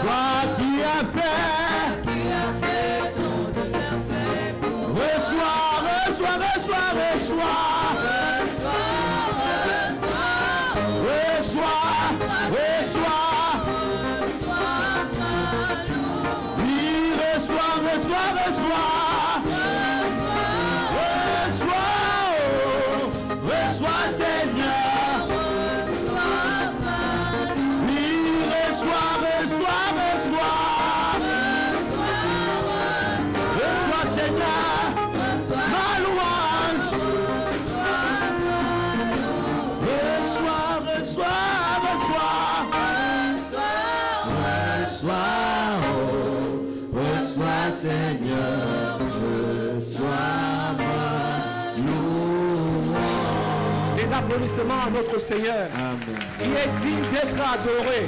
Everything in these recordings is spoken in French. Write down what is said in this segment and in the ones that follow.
Toi qui as fait tant de bienfaits pour moi. Reçois, reçois, reçois, reçois. Reçois, reçois. Oui, reçois, reçois, reçois. Reçois, oh, reçois, Seigneur. Oui, reçois, reçois, reçois. Reçois, Seigneur, ma louange. Reçois, reçois, reçois. Reçois, oh, reçois, Seigneur, reçois ma louange. Les applaudissements à notre Seigneur. Amen. Il est digne d'être adoré.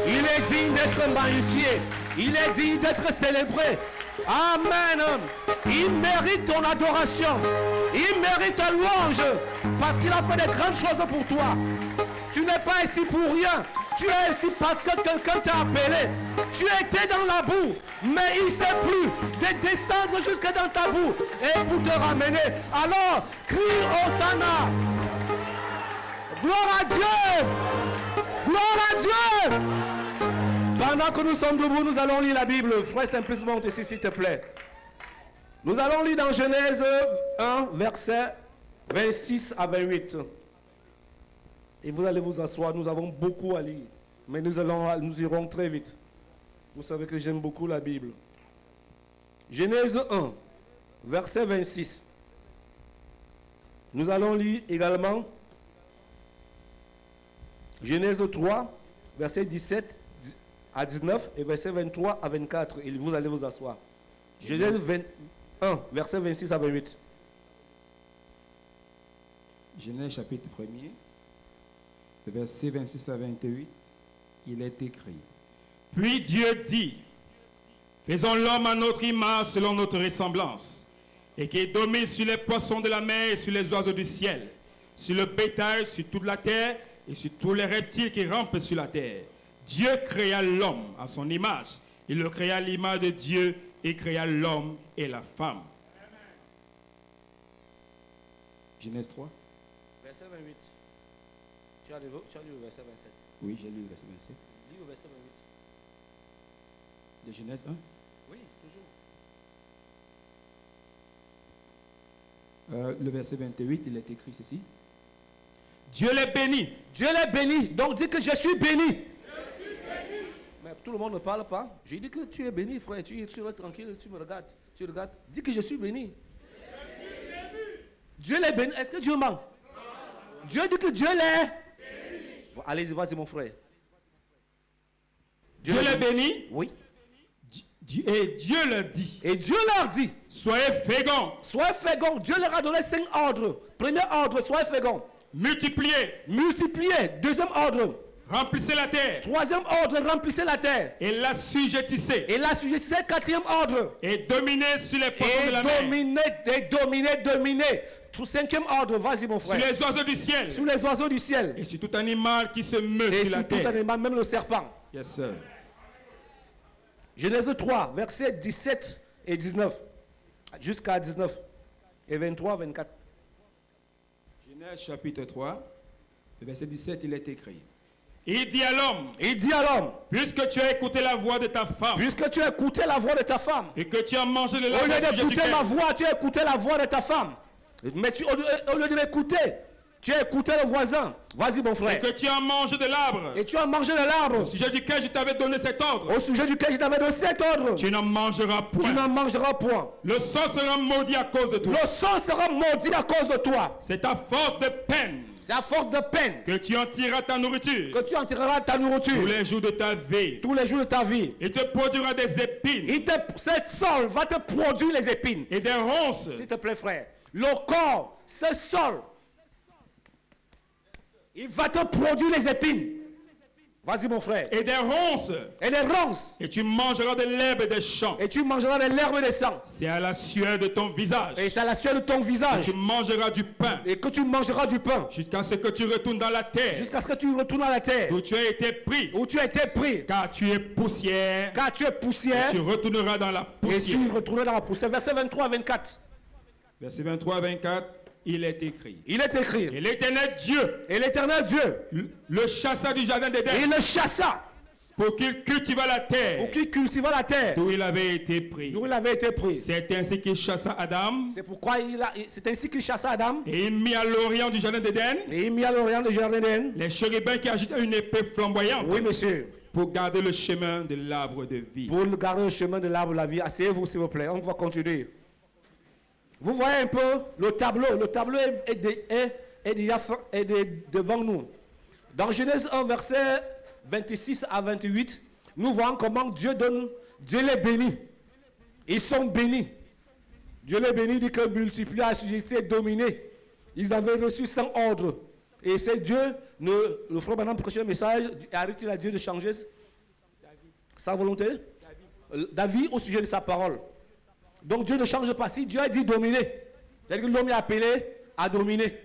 Il est digne d'être magnifié. Il est digne d'être célébré. Amen. Il mérite ton adoration. Il mérite ta louange. Parce qu'il a fait des grandes choses pour toi. Tu n'es pas ici pour rien. Tu es ici parce que quelqu'un t'a appelé. Tu étais dans la boue. Mais il ne sait plus de descendre jusque dans ta boue. Et pour te ramener. Alors, crie Hosanna. Gloire à Dieu. Gloire à Dieu. Pendant que nous sommes debout, nous allons lire la Bible. Frère Simplice, monte ici, s'il te plaît. Nous allons lire dans Genèse 1, versets 26 à 28. Et vous allez vous asseoir. Nous avons beaucoup à lire. Mais nous irons très vite. Vous savez que j'aime beaucoup la Bible. Genèse 1, verset 26. Nous allons lire également Genèse 3, verset 17 à 19 et verset 23 à 24. Et vous allez vous asseoir. Genèse 1, verset 26 à 28. Genèse chapitre 1er, verset 26 à 28, il est écrit. Puis Dieu dit, faisons l'homme à notre image selon notre ressemblance, et qu'il domine sur les poissons de la mer et sur les oiseaux du ciel, sur le bétail, sur toute la terre et sur tous les reptiles qui rampent sur la terre. Dieu créa l'homme à son image. Il le créa à l'image de Dieu et créa l'homme et la femme. Genèse 3. Verset 28. Tu as lu le verset 27. Oui, j'ai lu le verset 27. Lis le verset 28. De Genèse 1. Oui, toujours. Le verset 28, il est écrit ceci. Dieu les bénit. Dieu les bénit. Donc dis que je suis béni. Je suis béni. Mais tout le monde ne parle pas. Je dis que tu es béni, frère. Tu es tranquille, tu me regardes. Tu regardes. Dis que je suis béni. Je suis béni. Dieu les bénit. Est-ce que Dieu ment? Non. Dieu dit que Dieu les bénit. Bon, allez-y, vas-y mon frère. Dieu les bénit. Oui. Et Dieu leur dit. Et Dieu leur dit. Soyez féconds. Soyez féconds. Dieu leur a donné 5 ordres. Premier ordre, soyez féconds. Multipliez. Multipliez. Deuxième ordre. Remplissez la terre. Troisième ordre, remplissez la terre. Et l'assujettissez. Et l'assujettissez. Quatrième ordre. Et dominez sur les poissons de la mer. Dominez. Cinquième ordre, vas-y mon frère. Sur les oiseaux du ciel. Sur les oiseaux du ciel. Et sur tout animal qui se meut sur la terre. Et sur tout animal, même le serpent. Yes, sir. Genèse 3, versets 17 et 19. Jusqu'à 19. Et 23, 24. Genèse chapitre 3, verset 17, il est écrit. Il dit à l'homme. Puisque tu as écouté la voix de ta femme. Et que tu as mangé de l'arbre. Au lieu d'écouter ma voix, tu as écouté la voix de ta femme. Mais au lieu de m'écouter, tu as écouté le voisin. Vas-y mon frère. Et que tu as mangé de l'arbre. Et tu as mangé de l'arbre. Au sujet duquel je t'avais donné cet ordre. Au sujet duquel je t'avais donné cet ordre. Tu n'en mangeras point. Tu n'en mangeras point. Le sang sera maudit à cause de toi. Le sang sera maudit à cause de toi. C'est à force de peine. C'est à force de peine que tu en tireras ta nourriture. Que tu en tireras ta nourriture. Tous les jours de ta vie. Tous les jours de ta vie. Il te produira des épines. Cette sol va te produire les épines. Et des ronces. S'il te plaît frère. Le corps, ce sol, il va te produire les épines. Vas-y mon frère. et des ronces, Et les ronces. et tu mangeras de l'herbe des champs. Et tu mangeras de l'herbe des sangs. C'est à la sueur de ton visage Et c'est à la sueur de ton que visage. tu mangeras du pain Et que tu mangeras du pain. jusqu'à ce que tu retournes dans la terre Jusqu'à ce que tu retournes à la terre. où tu as été pris, Où tu as été pris. car tu es poussière. Car tu es poussière. Tu retourneras dans la Et poussière. tu retourneras dans la poussière. Verset 23 à 24. Verset 23 à 24, il est écrit. Il est écrit. Et l'Éternel Dieu Et l'éternel Dieu, le chassa du jardin d'Éden il le chassa pour qu'il cultivât la terre pour qu'il cultiva la terre d'où il avait été pris. d'où il avait été pris. C'est ainsi qu'il chassa Adam C'est pourquoi c'est ainsi qu'il chassa Adam. et il mit à l'orient du jardin d'Éden Et il mit à l'orient du jardin d'Éden. les chérubins qui agitaient une épée flamboyante Oui, monsieur. pour garder le chemin de l'arbre de vie. Pour garder le chemin de l'arbre de la vie. Asseyez-vous, s'il vous plaît. On va continuer. Vous voyez un peu le tableau. Le tableau est devant nous. Dans Genèse 1, verset 26 à 28, nous voyons comment Dieu les bénit. Ils sont bénis. Dieu les bénit, dit que multiplier, assujettir, dominer. Ils avaient reçu sans ordre. Et c'est Dieu, le frère maintenant prêchait le message, arrive-t-il à Dieu de changer sa volonté? David au sujet de sa parole. Donc Dieu ne change pas. Si Dieu a dit dominer, c'est-à-dire que l'homme est appelé à dominer.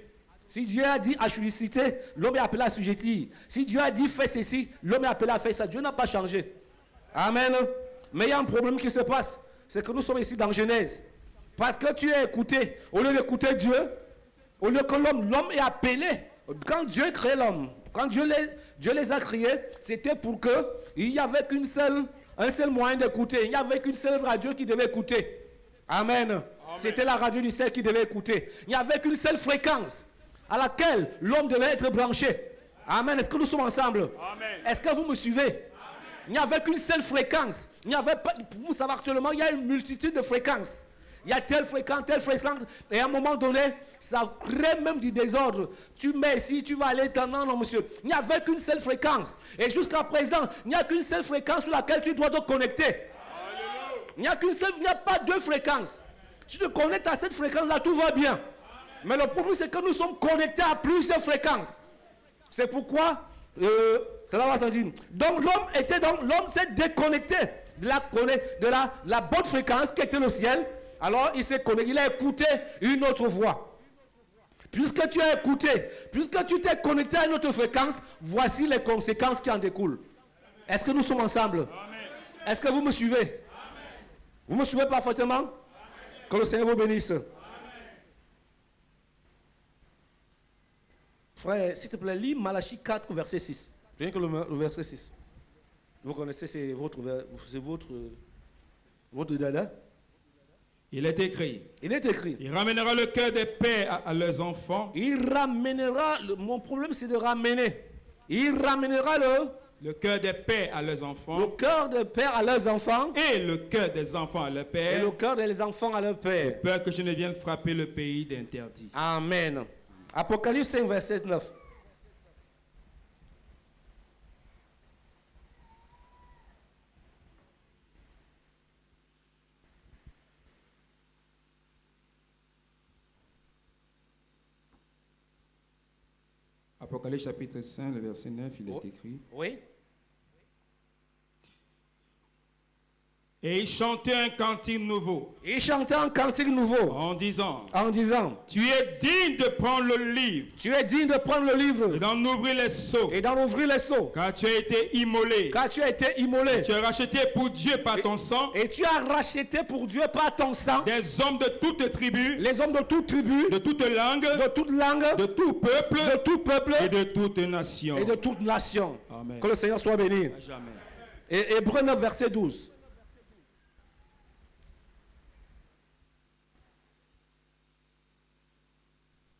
Si Dieu a dit assujettir, l'homme est appelé à assujettir. Si Dieu a dit fais ceci, l'homme est appelé à faire ça. Dieu n'a pas changé. Amen. Mais il y a un problème qui se passe. C'est que nous sommes ici dans Genèse. Parce que tu es écouté, au lieu d'écouter Dieu, au lieu que l'homme est appelé. Quand Dieu crée l'homme, quand Dieu les a créés, c'était pour qu'il n'y avait un seul moyen d'écouter. Il n'y avait qu'une seule radio qui devait écouter. Amen. C'était la radio du ciel qui devait écouter. Il n'y avait qu'une seule fréquence à laquelle l'homme devait être branché. Amen. Est-ce que nous sommes ensemble? Est-ce que vous me suivez? Amen. Il n'y avait qu'une seule fréquence. Il n'y avait pas, vous savez actuellement, il y a une multitude de fréquences. Il y a telle fréquence, et à un moment donné, ça crée même du désordre. Tu mets ici, tu vas aller non, monsieur. Il n'y avait qu'une seule fréquence. Et jusqu'à présent, il n'y a qu'une seule fréquence sur laquelle tu dois te connecter. Il n'y a pas deux fréquences. Si tu te connectes à cette fréquence-là, tout va bien. Mais le problème, c'est que nous sommes connectés à plusieurs fréquences. C'est pourquoi, cela va s'en dire. Donc l'homme s'est déconnecté de la bonne fréquence qui était le ciel. Alors il s'est connecté, il a écouté une autre voix. Puisque tu as écouté, puisque tu t'es connecté à une autre fréquence, voici les conséquences qui en découlent. Est-ce que nous sommes ensemble? Est-ce que vous me suivez? Vous me suivez parfaitement? Que le Seigneur vous bénisse. Frère, s'il te plaît, lis Malachie 4, verset 6. Rien que le verset 6. Vous connaissez, c'est votre dada. Il est écrit. Il est écrit. Il ramènera le cœur des pères à leurs enfants. Il ramènera, mon problème c'est de ramener. Il ramènera le cœur des pères à leurs enfants. Le cœur des pères à leurs enfants. Et le cœur des enfants à leurs pères. Et le cœur des enfants à leurs pères. Peur que je ne vienne frapper le pays d'interdit. Amen. Apocalypse 5, verset 9. Apocalypse chapitre 5, le verset 9, il est écrit. Oui. Et il chantait un cantique nouveau. Il chantait un cantique nouveau. En disant. Tu es digne de prendre le livre. Tu es digne de prendre le livre. Et d'en ouvrir les sceaux. Car tu as été immolé. Tu as racheté pour Dieu par ton sang. Et tu as racheté pour Dieu par ton sang. Des hommes de toutes tribus. Les hommes de toute tribu. De toute langue. De tout peuple. Et de toute nation. Amen. Que le Seigneur soit béni. Jamais. Et Hébreux 9, verset 12.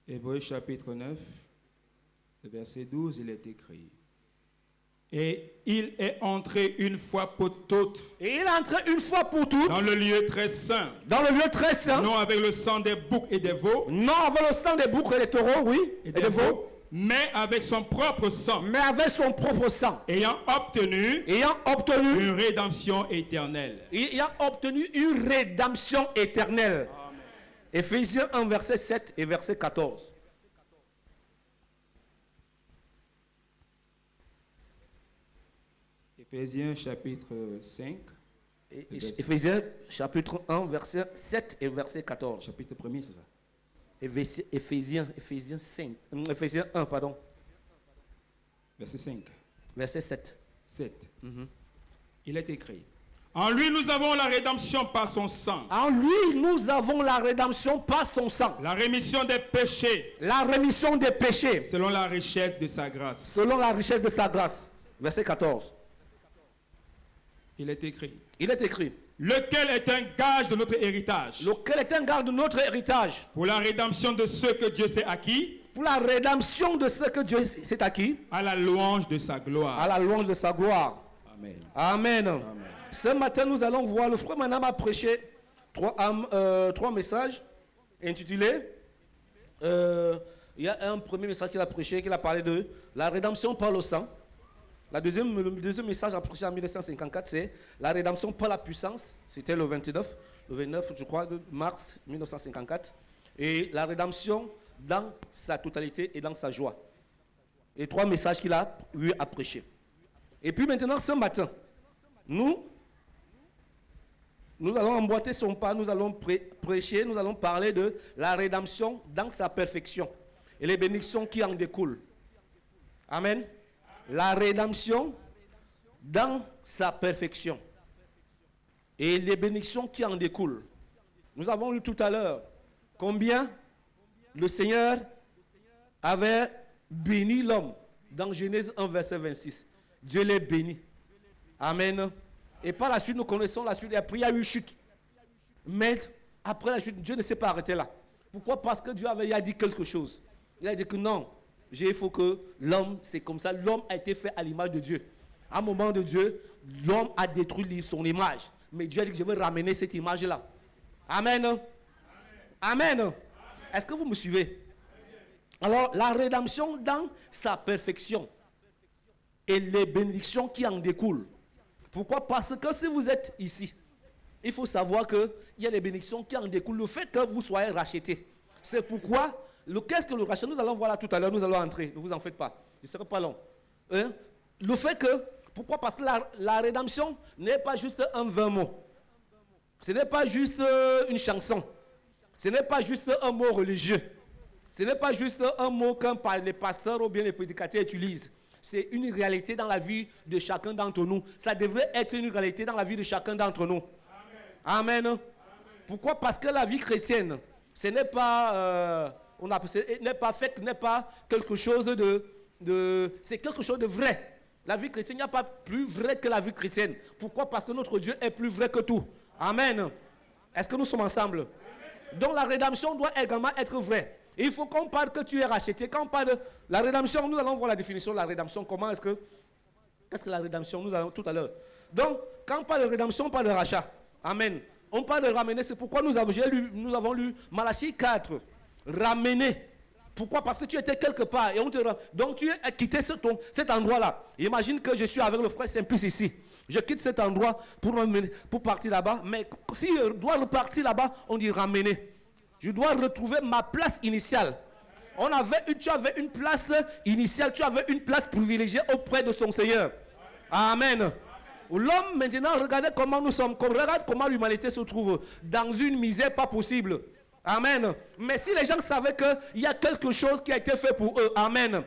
Hébreux chapitre 9, verset 12, il est écrit. Et il est entré une fois pour toutes. Dans le lieu très saint. Non avec le sang des boucs et des veaux. Non avec le sang des boucs et des taureaux, oui. Et des veaux. Mais avec son propre sang. Ayant obtenu une rédemption éternelle. Amen. Éphésiens 1, verset 7 et verset 14. Éphésiens chapitre 5, Éphésiens chapitre 1, verset 7 et verset 14. chapitre 1er, c'est ça. Éphésiens 1, pardon, Verset 5, verset 7. 7. Il est écrit. En lui, nous avons la rédemption par son sang, En lui, nous avons la rédemption par son sang, la rémission des péchés, la rémission des péchés, selon la richesse de sa grâce. selon la richesse de sa grâce. Verset 14. Il est écrit. Il est écrit, Lequel est un gage de notre héritage, lequel est un garde de notre héritage, pour la rédemption de ceux que Dieu s'est acquis, pour la rédemption de ce que Dieu s'est acquis, à la louange de sa à gloire. la louange de sa gloire. Amen. Amen. Ce matin, nous allons voir, le frère Manam a prêché trois messages intitulés. Il y a un premier message qu'il a prêché, qu'il a parlé de la rédemption par le sang. Le deuxième message a prêché en 1954, c'est la rédemption par la puissance. C'était le 29, je crois, de mars 1954. Et la rédemption dans sa totalité et dans sa joie. Les trois messages qu'il a eu à prêcher. Et puis maintenant, ce matin, nous allons emboîter son pas, nous allons prêcher, nous allons parler de la rédemption dans sa perfection et les bénédictions qui en découlent. Amen. La rédemption dans sa perfection et les bénédictions qui en découlent. Nous avons lu tout à l'heure combien le Seigneur avait béni l'homme dans Genèse 1, verset 26. Dieu l'a béni. Amen. Et par la suite, nous connaissons la suite. Et après, il y a eu chute. Mais après la chute, Dieu ne s'est pas arrêté là. Pourquoi? Parce que Dieu avait dit quelque chose. Il a dit que non, il faut que l'homme, c'est comme ça. L'homme a été fait à l'image de Dieu. À un moment de Dieu, l'homme a détruit son image. Mais Dieu a dit que je vais ramener cette image-là. Amen. Amen. Est-ce que vous me suivez? Alors, la rédemption dans sa perfection et les bénédictions qui en découlent. Pourquoi? Parce que si vous êtes ici, il faut savoir qu'il y a des bénédictions qui en découlent. Le fait que vous soyez rachetés. C'est pourquoi, qu'est-ce que le rachat? Nous allons voir là tout à l'heure, nous allons entrer. Ne vous en faites pas. Je ne serai pas long. Le fait que, pourquoi? Parce que la rédemption n'est pas juste un vain mot. Ce n'est pas juste une chanson. Ce n'est pas juste un mot religieux. Ce n'est pas juste un mot qu'un les pasteurs ou bien les prédicateurs utilisent. C'est une réalité dans la vie de chacun d'entre nous. Ça devrait être une réalité dans la vie de chacun d'entre nous. Amen. Amen. Pourquoi? Parce que la vie chrétienne, ce n'est pas, n'est pas fait, n'est pas quelque chose c'est quelque chose de vrai. La vie chrétienne, il n'y a pas plus vrai que la vie chrétienne. Pourquoi? Parce que notre Dieu est plus vrai que tout. Amen. Est-ce que nous sommes ensemble? Amen. Donc la rédemption doit également être vraie. Il faut qu'on parle que tu es racheté. Quand on parle de la rédemption, nous allons voir la définition de la rédemption. Qu'est-ce que la rédemption? Nous allons tout à l'heure. Donc, quand on parle de rédemption, on parle de rachat. Amen. On parle de ramener. C'est pourquoi nous avons lu Malachie 4. Ramener. Pourquoi? Parce que tu étais quelque part. Et donc, tu as quitté cet endroit-là. Imagine que je suis avec le frère Simplice ici. Je quitte cet endroit pour partir là-bas. Mais si je dois repartir là-bas, on dit ramener. Je dois retrouver ma place initiale. Tu avais une place initiale, tu avais une place privilégiée auprès de son Seigneur. Amen. L'homme maintenant, regardez comment nous sommes, regarde comment l'humanité se trouve dans une misère pas possible. Amen. Mais si les gens savaient qu'il y a quelque chose qui a été fait pour eux, amen.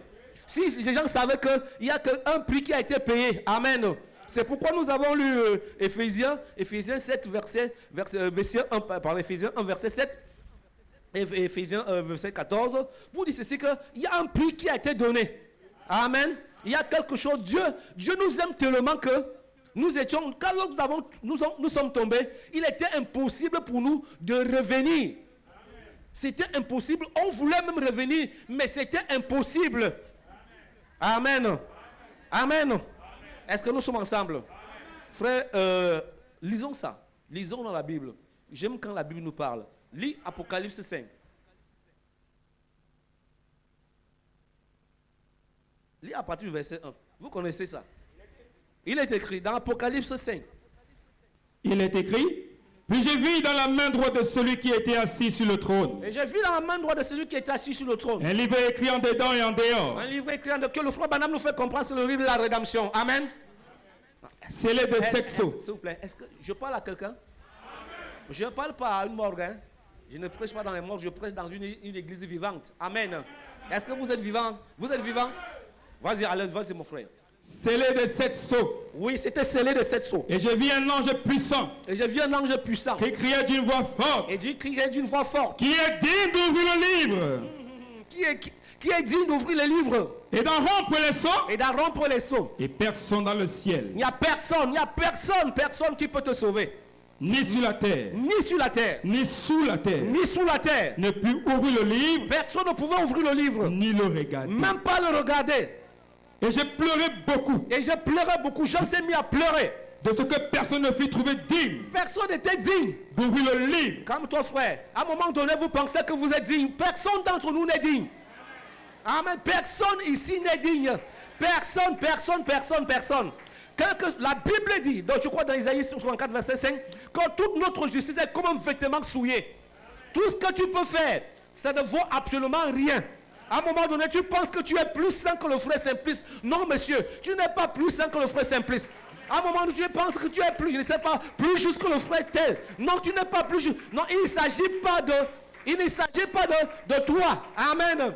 Si les gens savaient qu'il y a un prix qui a été payé, amen. C'est pourquoi nous avons lu Éphésiens 7, verset 1, verset 7. Éphésiens verset 14, vous dites ceci qu'il y a un prix qui a été donné. Amen. Il y a quelque chose. Dieu nous aime tellement que nous étions, quand nous sommes tombés, il était impossible pour nous de revenir. C'était impossible. On voulait même revenir, mais c'était impossible. Amen. Amen. Est-ce que nous sommes ensemble? Frère, lisons ça. Lisons dans la Bible. J'aime quand la Bible nous parle. Lis Apocalypse 5. Lis à partir du verset 1. Vous connaissez ça. Il est écrit dans Apocalypse 5. Il est écrit, puis j'ai vu dans la main droite de celui qui était assis sur le trône. Et j'ai vu dans la main droite de celui qui était assis sur le trône. Un livre écrit en dedans et en dehors. Un livre écrit en dedans que le frère Banham nous fait comprendre, c'est le livre de la rédemption. Amen. scellé de 7 sceaux. S'il vous plaît, est-ce que je parle à quelqu'un? Je ne parle pas à une morgue. Hein? Je ne prêche pas dans les morgues, je prêche dans une église vivante. Amen. Est-ce que vous êtes vivant? Vous êtes vivant? Vas-y, allez, vas-y mon frère. Scellé de 7 sceaux. Oui, c'était scellé de 7 sceaux. Et je vis un ange puissant Et j'ai vu un ange puissant. qui criait d'une voix forte. Et Dieu criait d'une voix forte. Qui est digne d'ouvrir le livre Qui est digne d'ouvrir les livres et d'en rompre les sceaux. et d'en rompre les sceaux. Et personne dans le ciel, Il n'y a personne qui peut te sauver. ni sur la terre, Ni sur la terre, ni sous la terre, ni sous la terre. ne put ouvrir le livre, Personne ne pouvait ouvrir le livre, ni le regarder. même pas le regarder. Et j'ai pleuré beaucoup Et j'ai pleuré beaucoup, Jean s'est mis à pleurer. de ce que personne ne fut trouvé digne Personne n'était digne. d'ouvrir le livre. Comme toi frère, à un moment donné vous pensez que vous êtes digne. Personne d'entre nous n'est digne. Amen. Personne ici n'est digne. Personne. La Bible dit, donc je crois dans Isaïe 64 verset 5, que toute notre justice est comme un vêtement souillé. Tout ce que tu peux faire, ça ne vaut absolument rien. À un moment donné, tu penses que tu es plus saint que le frère Simplice. Non, monsieur, tu n'es pas plus saint que le frère Simplice. À un moment donné, tu penses que tu es plus, je ne sais pas, plus juste que le frère tel. Non, tu n'es pas plus juste. Non, il ne s'agit pas de toi. Amen.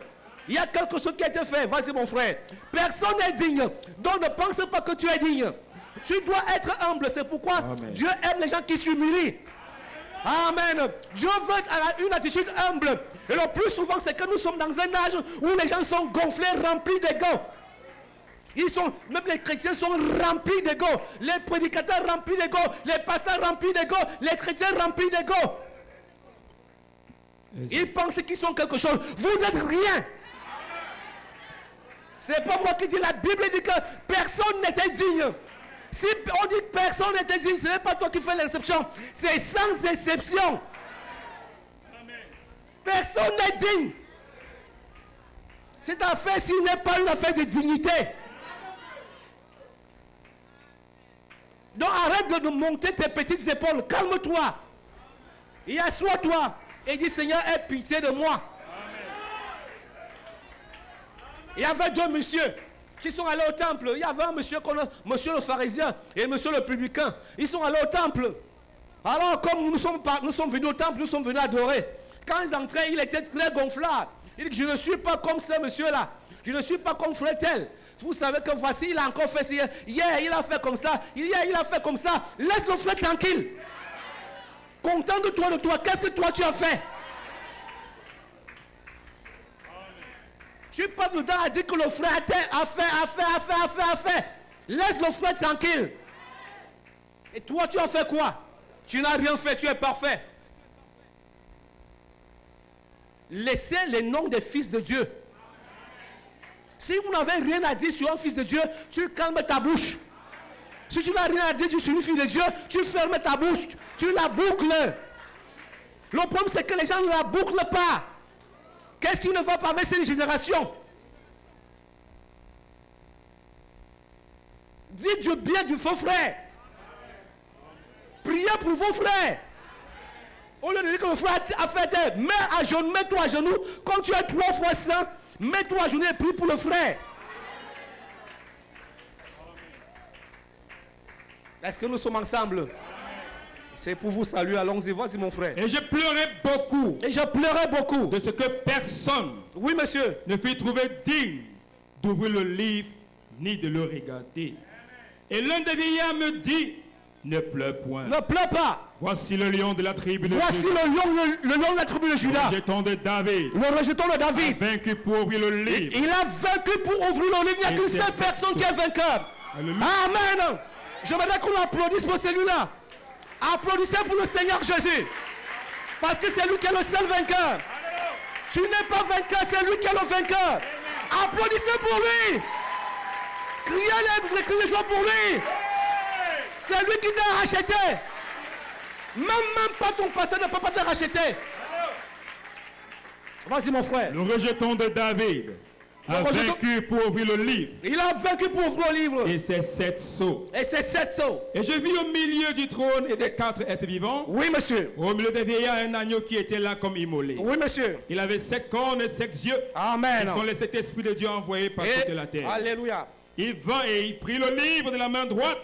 Il y a quelque chose qui a été fait. Vas-y, mon frère. Personne n'est digne. Donc, ne pense pas que tu es digne. Tu dois être humble. C'est pourquoi Amen. Dieu aime les gens qui s'humilient. Amen. Dieu veut une attitude humble. Et le plus souvent, c'est que nous sommes dans un âge où les gens sont gonflés, remplis d'ego. Même les chrétiens sont remplis d'ego. Les prédicateurs remplis d'ego. Les pasteurs remplis d'ego. Les chrétiens remplis d'ego. Ils pensent qu'ils sont quelque chose. Vous n'êtes rien. C'est pas moi qui dis. La Bible dit que personne n'était digne. Si on dit que personne n'était digne, ce n'est pas toi qui fais l'exception. C'est sans exception. Personne n'est digne. Cette affaire, s'il n'est pas une affaire de dignité. Donc arrête de nous monter tes petites épaules. Calme-toi. Et assois-toi. Et dis, Seigneur, aie pitié de moi. Il y avait deux messieurs qui sont allés au temple. Il y avait un monsieur, monsieur le pharisien et monsieur le publicain. Ils sont allés au temple. Alors, comme nous sommes venus au temple, nous sommes venus adorer. Quand ils entraient, il était très gonflable. Il dit, je ne suis pas comme ce monsieur-là. Je ne suis pas comme frère tel. Vous savez que voici, il a encore fait ça. Hier, il a fait comme ça. Hier, il a fait comme ça. Laisse le frère tranquille. Content de toi. Qu'est-ce que toi tu as fait? Tu passes le temps à dire que le frère a fait. Laisse le frère tranquille. Et toi, tu as fait quoi? Tu n'as rien fait, tu es parfait. Laissez les noms des fils de Dieu. Si vous n'avez rien à dire sur un fils de Dieu, tu calmes ta bouche. Si tu n'as rien à dire sur une fille de Dieu, tu fermes ta bouche. Tu la boucles. Le problème, c'est que les gens ne la bouclent pas. Qu'est-ce qui ne va pas avec cette génération? Dites du bien du faux frère. Priez pour vos frères. Au lieu de dire que le frère a fait, mets-toi à genoux. Comme tu es 3 fois saint, mets-toi à genoux et prie pour le frère. Est-ce que nous sommes ensemble? C'est pour vous saluer. Allons-y, vas-y mon frère. Et je pleurais beaucoup Et je pleurais beaucoup. de ce que personne Oui, monsieur. ne fut trouvé digne d'ouvrir le livre ni de le regarder. Et l'un des vieillards me dit, ne pleure point. Ne pleure pas. Voici le lion de la tribu de Voici Juda, le lion de la tribu de Juda. le rejeton de David, Le rejeton de David. vaincu pour ouvrir le livre. Il a vaincu pour ouvrir le livre. Il n'y a Et qu'une c'est seule cette personne qui est vainqueur. Alléluia. Amen. J'aimerais qu'on applaudisse pour celui-là. Applaudissez pour le Seigneur Jésus. Parce que c'est lui qui est le seul vainqueur. Tu n'es pas vainqueur, c'est lui qui est le vainqueur. Applaudissez pour lui. Criez les joie pour lui. C'est lui qui t'a racheté. Même pas ton passé ne peut pas te racheter. Vas-y mon frère. Le rejeton de David a Le rejeton- vaincu pour ouvrir le livre. Il a vaincu pour ouvrir le livre. Et ses 7 sceaux. Et c'est 7 sceaux. Et je vis au milieu du trône et des 4 êtres vivants, Oui monsieur. au milieu des vieillards, un agneau qui était là comme immolé. Oui monsieur. Il avait 7 cornes et 7 yeux. Amen. Ce sont les 7 esprits de Dieu envoyés par toute la terre. Alléluia. Il vint et il prit le livre de la main droite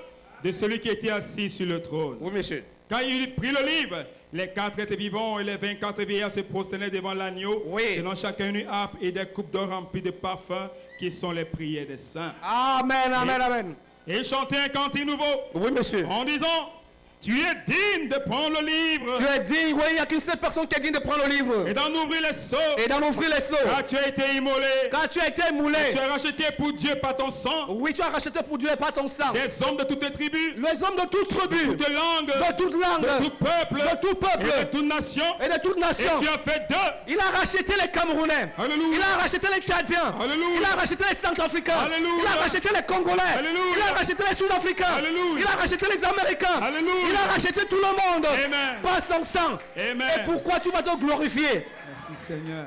de celui qui était assis sur le trône. Oui, monsieur. Quand il eut pris le livre, les 4 êtres vivants et les 24 vieillards se prosternaient devant l'agneau, Oui. tenant chacun une harpe et des coupes d'or remplies de parfums, qui sont les prières des saints. Amen, amen, amen. Et chantaient un cantique nouveau, Oui, monsieur. en disant, tu es digne de prendre le livre Tu es digne, oui, il n'y a qu'une seule personne qui est digne de prendre le livre et d'en ouvrir les sceaux, et d'en ouvrir les seaux. car tu as été immolé, Quand tu as été moulé, tu as racheté pour Dieu par ton sang oui, tu as racheté pour Dieu et pas ton sang. des hommes de toutes les tribus, Les hommes de toute tribu, de langue, de toute langue, de tout peuple, de tout peuple et de toute nation, et de toute et nation. tu as fait d'eux. Il a racheté les Camerounais. Alléluia. Il a racheté les Tchadiens. Alléluia. Il a racheté les Centrafricains. Alléluia. Il a racheté les Congolais. Alléluia. Il a racheté les Sud-Africains. Alléluia. Il a racheté les Américains. Alléluia. Il a racheté tout le monde. Amen. Pas son sang. Amen. Et pourquoi tu vas te glorifier? Merci Seigneur.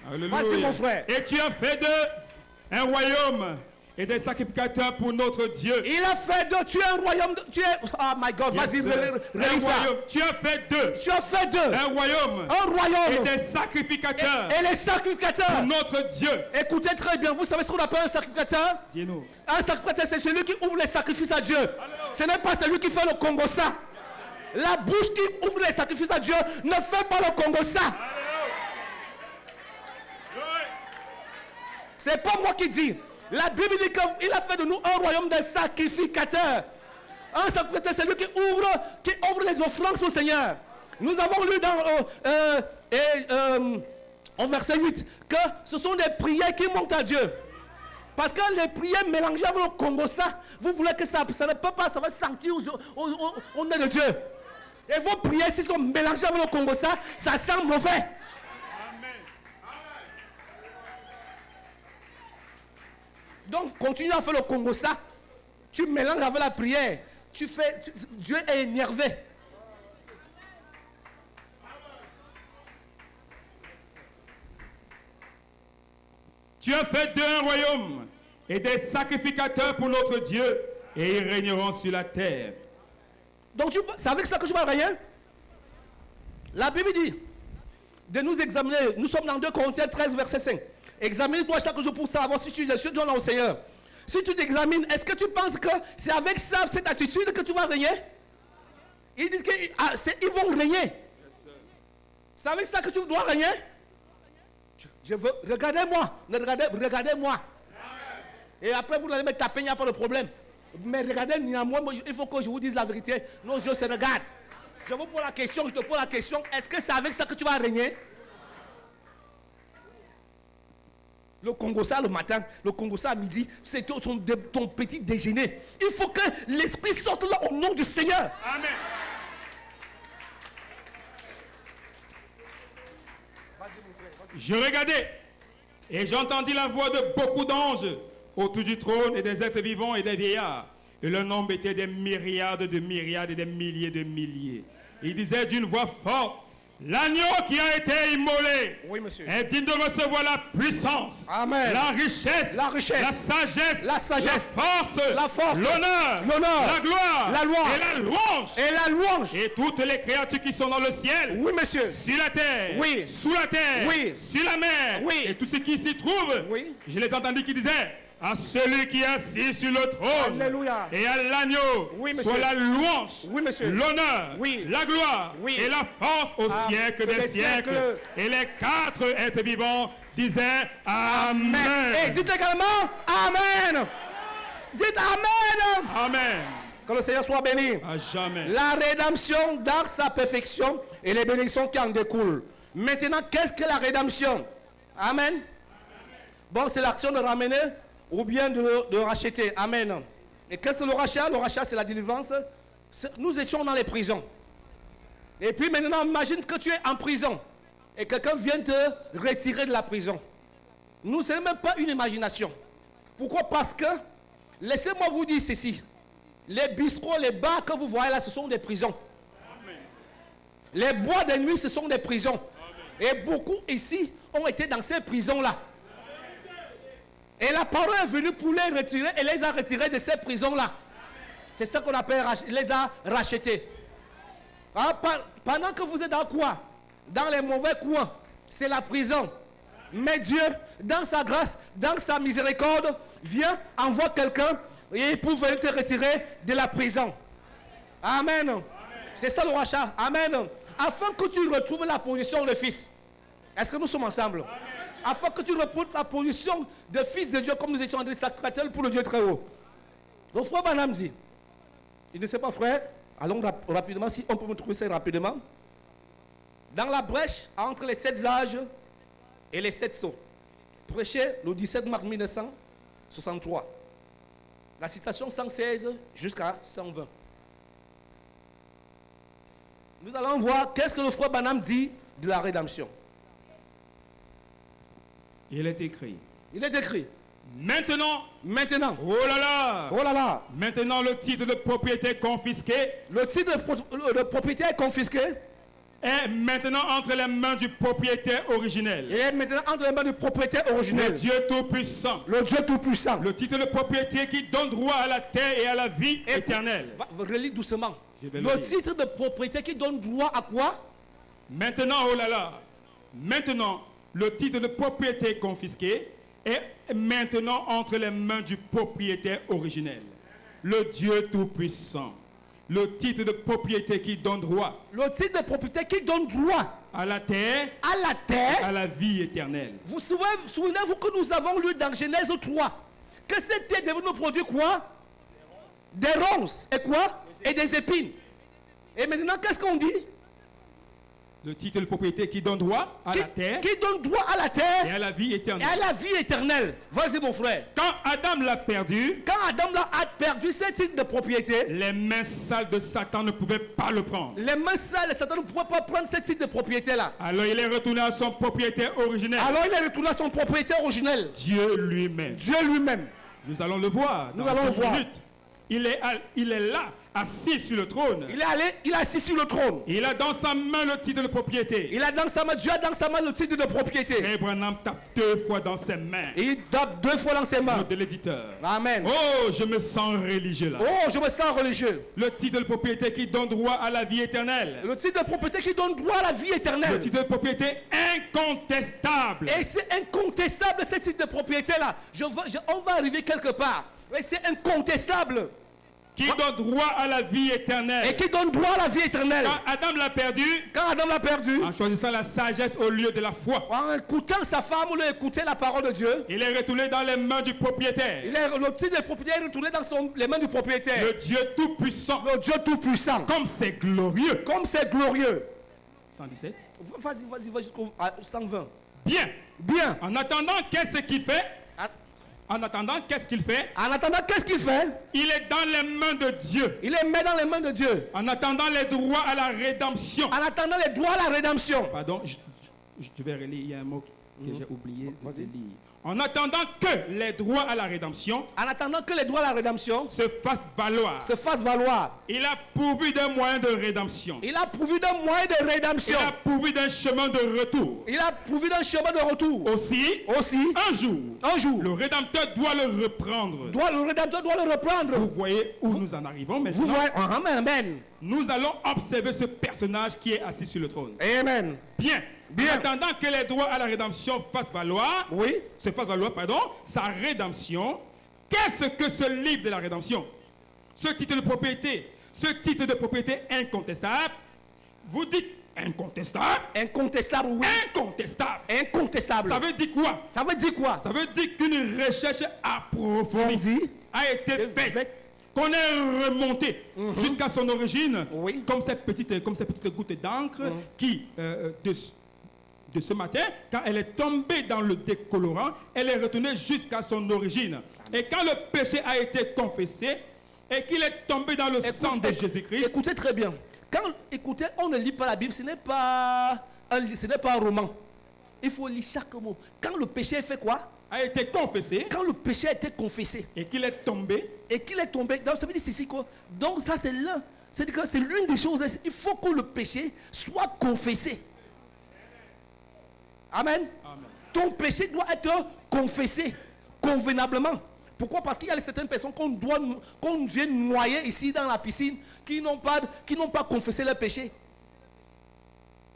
Alléluia. Vas-y, mon frère. Et tu as fait d'eux un royaume et des sacrificateurs pour notre Dieu. Il a fait de tu es un royaume. Tu es. Oh my God. Yes, Vas-y, sir. Un relis ça. royaume. Tu as fait d'eux Tu as fait d'eux un royaume un royaume. et des sacrificateurs Et les pour sacrificateurs. notre Dieu. Écoutez très bien. Vous savez ce qu'on appelle un sacrificateur? Dis-nous. Un sacrificateur, c'est celui qui ouvre les sacrifices à Dieu. Ce n'est pas celui qui fait le Congo ça. La bouche qui ouvre les sacrifices à Dieu ne fait pas le Congo ça. C'est pas moi qui dis. La Bible dit qu'il a fait de nous un royaume de sacrificateurs. Un sacrificateur, c'est lui qui ouvre les offrandes au Seigneur. Nous avons lu en verset 8 que ce sont des prières qui montent à Dieu. Parce que les prières mélangées avec le Congo, ça, vous voulez que ça ne peut pas, ça va sentir au nez de Dieu. Et vos prières, s'ils sont mélangées avec le Congo, ça sent mauvais. Donc, continue à faire le Congo, ça. Tu mélanges avec la prière. Dieu est énervé. Tu as fait d'eux un royaume et des sacrificateurs pour notre Dieu, et ils régneront sur la terre. Donc, c'est avec ça que tu vas régner. La Bible dit de nous examiner. Nous sommes dans 2 Corinthiens 13, verset 5. Examine-toi chaque jour pour savoir si tu donnes au Seigneur. Si tu t'examines, est-ce que tu penses que c'est avec ça, cette attitude que tu vas régner? Ils disent qu'ils vont régner. C'est avec ça que tu dois régner? Je veux, regardez-moi, regardez-moi. Et après vous allez me taper, il n'y a pas de problème. Mais regardez, moi, il faut que je vous dise la vérité. Nos yeux se regardent. Je vous pose la question, je te pose la question. Est-ce que c'est avec ça que tu vas régner? Le Congo ça le matin, le Congo ça à midi, c'est ton petit déjeuner. Il faut que l'esprit sorte là au nom du Seigneur. Amen. Je regardais et j'entendis la voix de beaucoup d'anges autour du trône et des êtres vivants et des vieillards. Et le nombre était des myriades de myriades et des milliers de milliers. Il disait d'une voix forte, l'agneau qui a été immolé, Oui, monsieur. est digne de recevoir la puissance, Amen. la richesse, La richesse, la sagesse, la force, l'honneur, la gloire, la gloire, et la louange. et la louange. Et toutes les créatures qui sont dans le ciel, Oui, monsieur. sur la terre, Oui. sous la terre, Oui. sur la mer, Oui. et tout ce qui s'y trouve, Oui. je les entendis qui disaient, à celui qui est assis sur le trône, Alléluia. et à l'agneau, Oui, monsieur. soit la louange, Oui, monsieur. l'honneur, Oui. la gloire, Oui. et la force au Ah, siècle que des des siècles. siècles. Et les 4 êtres vivants disaient Amen. Et dites également Amen. Dites Amen. Amen. Que le Seigneur soit béni. À jamais. La rédemption dans sa perfection et les bénédictions qui en découlent. Maintenant, qu'est-ce que la rédemption? Amen. Bon, c'est l'action de ramener ou bien de racheter. Amen. Et qu'est-ce que le rachat? Le rachat, c'est la délivrance. Nous étions dans les prisons. Et puis maintenant, imagine que tu es en prison et quelqu'un vient te retirer de la prison. Nous, ce n'est même pas une imagination. Pourquoi? Parce que, laissez-moi vous dire ceci. Les bistrots, les bars que vous voyez là, ce sont des prisons. Les bois de nuit, ce sont des prisons. Et beaucoup ici ont été dans ces prisons-là. Et la parole est venue pour les retirer et les a retirés de ces prisons-là. C'est ça qu'on appelle, les a rachetés. Ah, pendant que vous êtes dans quoi? Dans les mauvais coins. C'est la prison. Mais Dieu, dans sa grâce, dans sa miséricorde, vient, envoie quelqu'un Et pour venir te retirer de la prison. Amen. C'est ça le rachat. Amen. Afin que tu retrouves la position de fils. Est-ce que nous sommes ensemble? Afin que tu retrouves la position de fils de Dieu, comme nous étions en train de sacratel pour le Dieu très haut. Le frère Branham dit, il ne sait pas frère, allons rapidement, si on peut me trouver ça rapidement. Dans la brèche entre les 7 âges et les 7 sceaux. Prêché le 17 mars 1963. La citation 116 jusqu'à 120. Nous allons voir qu'est-ce que le frère Branham dit de la rédemption. Il est écrit. Il est écrit. Maintenant, Maintenant. oh là là, Oh. maintenant le titre de propriété confisqué Le titre de propriété est confisqué. est maintenant entre les mains du propriétaire originel. Il est maintenant entre les mains du propriétaire Le originel. Dieu Tout-Puissant. Le Dieu Tout-Puissant. Le titre de propriété qui donne droit à la terre et à la vie Et éternelle. relis doucement. Je vais Le le dire. titre de propriété qui donne droit à quoi? Maintenant, oh là là, maintenant le titre de propriété confisqué est maintenant entre les mains du propriétaire originel. Le Dieu Tout-Puissant. Le titre de propriété qui donne droit Le titre de propriété qui donne droit à la terre, à la terre. à la vie éternelle. Vous souvenez-vous que nous avons lu dans Genèse 3 que cette terre devait nous produire quoi? Des ronces et quoi? Et des épines. Et maintenant, qu'est-ce qu'on dit? Le titre de propriété qui donne droit à la terre Qui donne droit à la et terre à la vie et éternelle. à la vie éternelle. Vas-y mon frère. Quand Adam l'a perdu, Quand Adam a perdu ce titre de propriété, les mains sales de Satan ne pouvaient pas le prendre. les mains sales, Satan ne pouvait pas prendre ce titre de propriété-là. Alors il est retourné à son propriétaire originel, Alors il est retourné à son propriétaire originel, Dieu lui-même. Dieu lui-même. Nous allons le voir. Nous dans allons le 5 voir. minutes. Il est là, assis sur le trône. Il est assis sur le trône. Il a dans sa main le titre de propriété. Il a dans sa main, Dieu a dans sa main le titre de propriété. Et Branham tape 2 fois dans ses mains. Et il tape 2 fois dans ses mains. De l'éditeur. Amen. Oh, je me sens religieux là. Oh, je me sens religieux. Le titre de propriété qui donne droit à la vie éternelle. Le titre de propriété qui donne droit à la vie Le éternelle. titre de propriété incontestable. Et c'est incontestable ce titre de propriété-là. On va arriver quelque part. Et c'est incontestable. Qui donne droit à la vie éternelle. Et qui donne droit à la vie éternelle. Quand Adam l'a perdu, Quand Adam l'a perdu, en choisissant la sagesse au lieu de la foi, en écoutant sa femme ou écouter la parole de Dieu, il est retourné dans les mains du propriétaire. le titre de propriétaire est retourné dans les mains du propriétaire. Le Dieu Tout-Puissant. Le Dieu Tout-Puissant. Comme c'est glorieux. Comme c'est glorieux. 117. Vas-y, jusqu'au 120. Bien. Bien. En attendant, qu'est-ce qu'il fait? En attendant, qu'est-ce qu'il fait? En attendant, qu'est-ce qu'il fait? Il est dans les mains de Dieu. Il les met dans les mains de Dieu. En attendant les droits à la rédemption. En attendant les droits à la rédemption. Pardon, je vais relire, il y a un mot que j'ai oublié de Vas-y. lire. En attendant que les droits à la rédemption En attendant que les droits à la rédemption se fassent valoir, se fassent valoir. il a pourvu d'un moyen de rédemption. Il a pourvu d'un moyen de Il rédemption. a pourvu d'un chemin de retour. Il a pourvu d'un chemin de retour. Aussi, Aussi, un jour, le Rédempteur doit le reprendre. le rédempteur doit le reprendre. Vous voyez où nous en arrivons Vous maintenant? voyez, amen, amen. Nous allons observer ce personnage qui est assis sur le trône. Amen. Bien. Bien. En attendant que les droits à la rédemption Oui. se fassent valoir, sa rédemption. Qu'est-ce que ce livre de la rédemption? Ce titre de propriété incontestable. Vous dites incontestable? Incontestable, oui. Incontestable. Incontestable. Ça veut dire quoi? Ça veut dire quoi? Ça veut dire qu'une recherche On approfondie dit a été faite. Qu'on est remonté jusqu'à son origine, Oui. comme ces petites gouttes d'encre qui, de ce matin, quand elle est tombée dans le décolorant, elle est retournée jusqu'à son origine. Et quand le péché a été confessé et qu'il est tombé dans le sang de Jésus-Christ, Écoutez très bien. Écoutez, on ne lit pas la Bible, ce n'est pas un roman. Il faut lire chaque mot. Quand le péché est fait quoi? a été confessé Quand le péché a été confessé et qu'il est tombé, donc ça veut dire ceci quoi? Donc ça c'est l'un. C'est-à-dire que c'est l'une des choses. Il faut que le péché soit confessé. Amen. Amen. Ton péché doit être confessé convenablement. Pourquoi? Parce qu'il y a certaines personnes qu'on vient noyer ici dans la piscine qui n'ont pas confessé leur péché.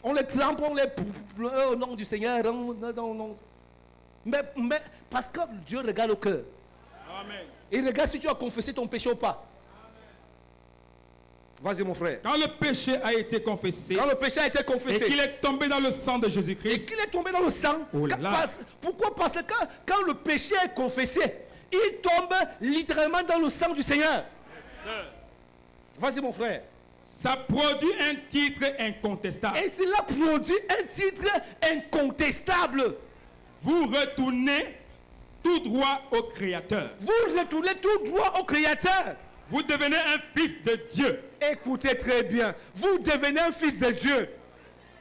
On les trempe, on les au nom du Seigneur. Non. Mais parce que Dieu regarde au cœur. Amen. Et regarde si tu as confessé ton péché ou pas. Vas-y mon frère. Quand le péché a été confessé Quand le péché a été et confessé qu'il est tombé dans le sang de et Jésus-Christ, qu'il est tombé dans le sang, Oh là là. pourquoi? Parce que quand le péché est confessé, il tombe littéralement dans le sang du Seigneur. Vas-y mon frère. ça produit un titre incontestable. Et cela produit un titre incontestable. Vous retournez tout droit au Créateur. Vous retournez tout droit au Créateur. Vous devenez un fils de Dieu. Écoutez très bien. Vous devenez un fils de Dieu.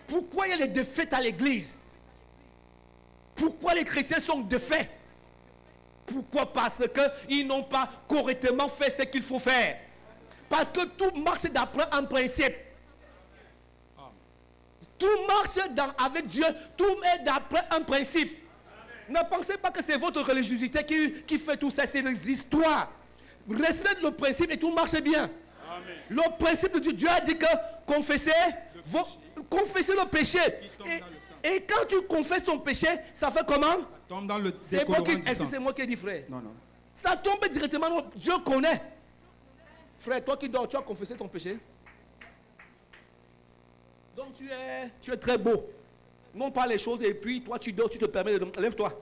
Pourquoi il y a des défaites à l'église? Pourquoi les chrétiens sont défaits? Pourquoi? Parce qu'ils n'ont pas correctement fait ce qu'il faut faire. Parce que tout marche d'après un principe. Tout marche avec Dieu. Tout est d'après un principe. Ne pensez pas que c'est votre religiosité qui fait tout ça. C'est les histoires. Respectez le principe et tout marche bien. Amen. Le principe de Dieu, Dieu a dit que confessez le péché. Et quand tu confesses ton péché, ça fait comment? Tombe dans le C'est moi qui, décolorant du est-ce que sang. c'est moi qui ai dit, frère? Non, non. Ça tombe directement. Dieu connaît. Frère, toi qui dors, tu as confessé ton péché. Donc tu es très beau. Non pas les choses et puis toi tu dors, tu te permets de... Lève-toi.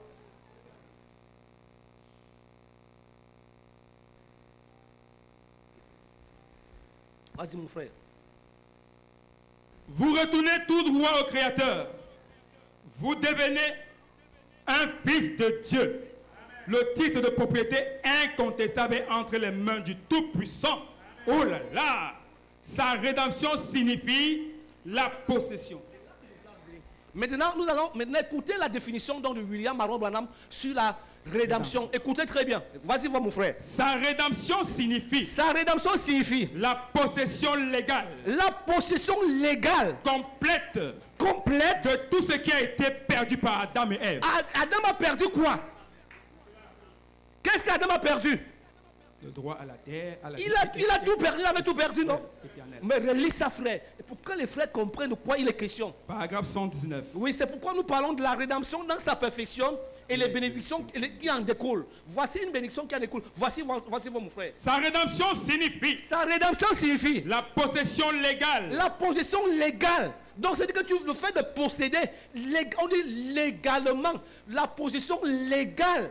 Vas-y mon frère. Vous retournez tout droit au Créateur. Vous devenez un fils de Dieu. Le titre de propriété incontestable est entre les mains du Tout-Puissant. Oh là là! Sa rédemption signifie la possession. Maintenant, nous allons écouter la définition donc, de William Marron Branham sur la rédemption. Écoutez très bien. Vas-y, voir mon frère. Sa rédemption signifie Sa rédemption signifie la possession légale, la possession légale, complète complète. de tout ce qui a été perdu par Adam et Ève. Adam a perdu quoi? Qu'est-ce qu'Adam a perdu? Le droit à la terre, à la Il a tout perdu, il avait tout perdu, non? éternelle. Mais relis ça, frère. Et pour que les frères comprennent de quoi il est question. Paragraphe 119. Oui, c'est pourquoi nous parlons de la rédemption dans sa perfection et les bénédictions qui en découlent. Voici une bénédiction qui en découle. Voici mon frère. Sa rédemption signifie Sa rédemption signifie la possession légale. la possession légale. Donc, c'est-à-dire que le fait de posséder, on dit légalement, la possession légale.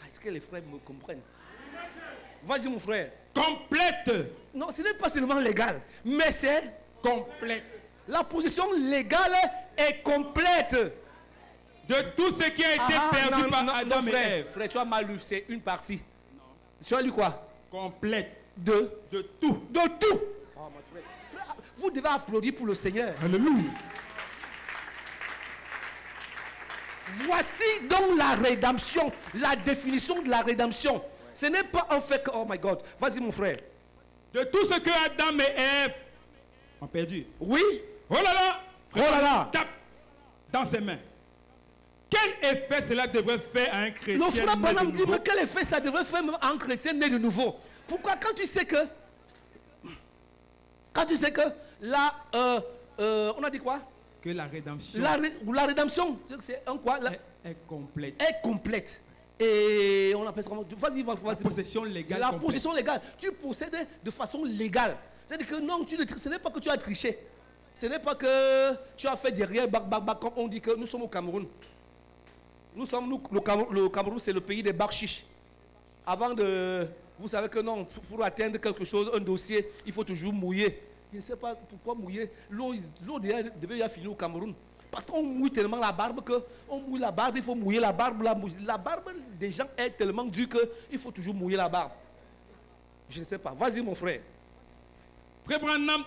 Ah, est-ce que les frères me comprennent? Vas-y, mon frère. Complète. Non, ce n'est pas seulement légal, mais c'est Complète. la possession légale est complète. De tout ce qui a été perdu par Adam et frère, Ève. frère, tu as mal lu, c'est une partie. Tu as lu quoi? Complète. De tout. tout. Oh, mon frère. Frère, vous devez applaudir pour le Seigneur. Alléluia. Voici donc la rédemption, la définition de la rédemption. Ce n'est pas un fait que, oh my God, vas-y mon frère. De tout ce que Adam et Ève ont perdu. Oui, Oh là là. oh là là. Tape dans ses mains. Quel effet cela devrait faire à un chrétien Le frère né Branham de dit, nouveau? mais quel effet ça devrait faire même à un chrétien né de nouveau? Pourquoi? Quand tu sais que on a dit quoi? Que la rédemption La rédemption, c'est un quoi? est complète. Est complète. Et on appelle ça comment? Vas-y, La vas-y. possession légale La complète. possession légale. Tu possèdes de façon légale. C'est-à-dire que non, ce n'est pas que tu as triché. Ce n'est pas que tu as fait derrière, comme on dit que nous sommes au Cameroun. Le Cameroun, c'est le pays des barchiches. Avant de... Vous savez que non, pour atteindre quelque chose, un dossier, il faut toujours mouiller. Je ne sais pas pourquoi mouiller. L'eau devait y avoir fini au Cameroun. Parce qu'on mouille tellement la barbe qu'on mouille la barbe, il faut mouiller la barbe. La barbe des gens est tellement dure qu'il faut toujours mouiller la barbe. Je ne sais pas. Vas-y mon frère. Frère Branham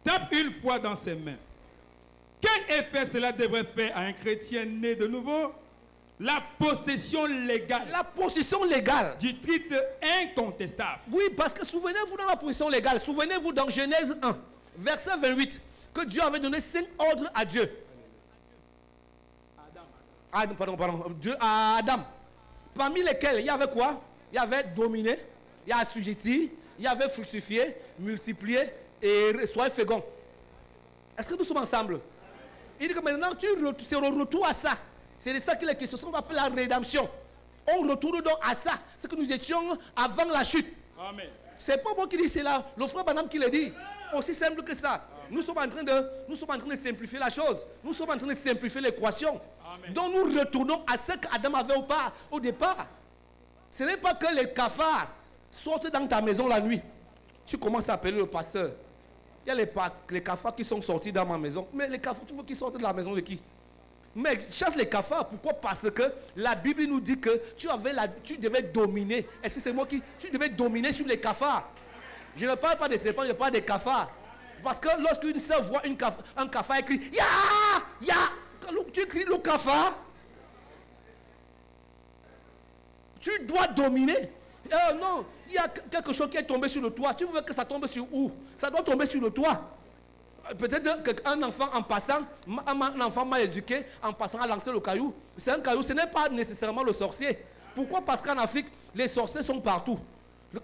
tape une fois dans ses mains. Quel effet cela devrait faire à un chrétien né de nouveau? La possession légale La possession légale. du titre incontestable. Oui, parce que souvenez-vous dans la possession légale, souvenez-vous dans Genèse 1, verset 28, que Dieu avait donné 5 ordres à Dieu. Dieu à Adam. Parmi lesquels il y avait quoi? Il y avait dominer, il y a assujetti, il y avait fructifier, multiplier et soyez fécond. Est-ce que nous sommes ensemble? Il dit que maintenant c'est le retour à ça. C'est de ça qu'il est question. C'est ce qu'on appelle la rédemption. On retourne donc à ça, ce que nous étions avant la chute. Amen. C'est pas moi qui dis, c'est là, le frère Branham qui le dit. Aussi simple que ça. Nous sommes en train de simplifier la chose. Nous sommes en train de simplifier l'équation. Amen. Donc nous retournons à ce qu'Adam avait au départ. Ce n'est pas que les cafards sortent dans ta maison la nuit. Tu commences à appeler le pasteur. Il y a les cafards qui sont sortis dans ma maison. Mais les cafards, tu veux qu'ils sortent de la maison de qui? Mais chasse les cafards. Pourquoi? Parce que la Bible nous dit que tu devais dominer. Est-ce que c'est moi qui... Tu devais dominer sur les cafards. Je ne parle pas des serpents, je parle des cafards. Parce que lorsqu'une sœur voit un cafard écrit « Ya! Ya! » Tu écris le cafard. Tu dois dominer. Non, il y a quelque chose qui est tombé sur le toit. Tu veux que ça tombe sur où? Ça doit tomber sur le toit. Peut-être qu'un enfant en passant, un enfant mal éduqué, en passant à lancer le caillou, c'est un caillou, ce n'est pas nécessairement le sorcier. Pourquoi? Parce qu'en Afrique, les sorciers sont partout.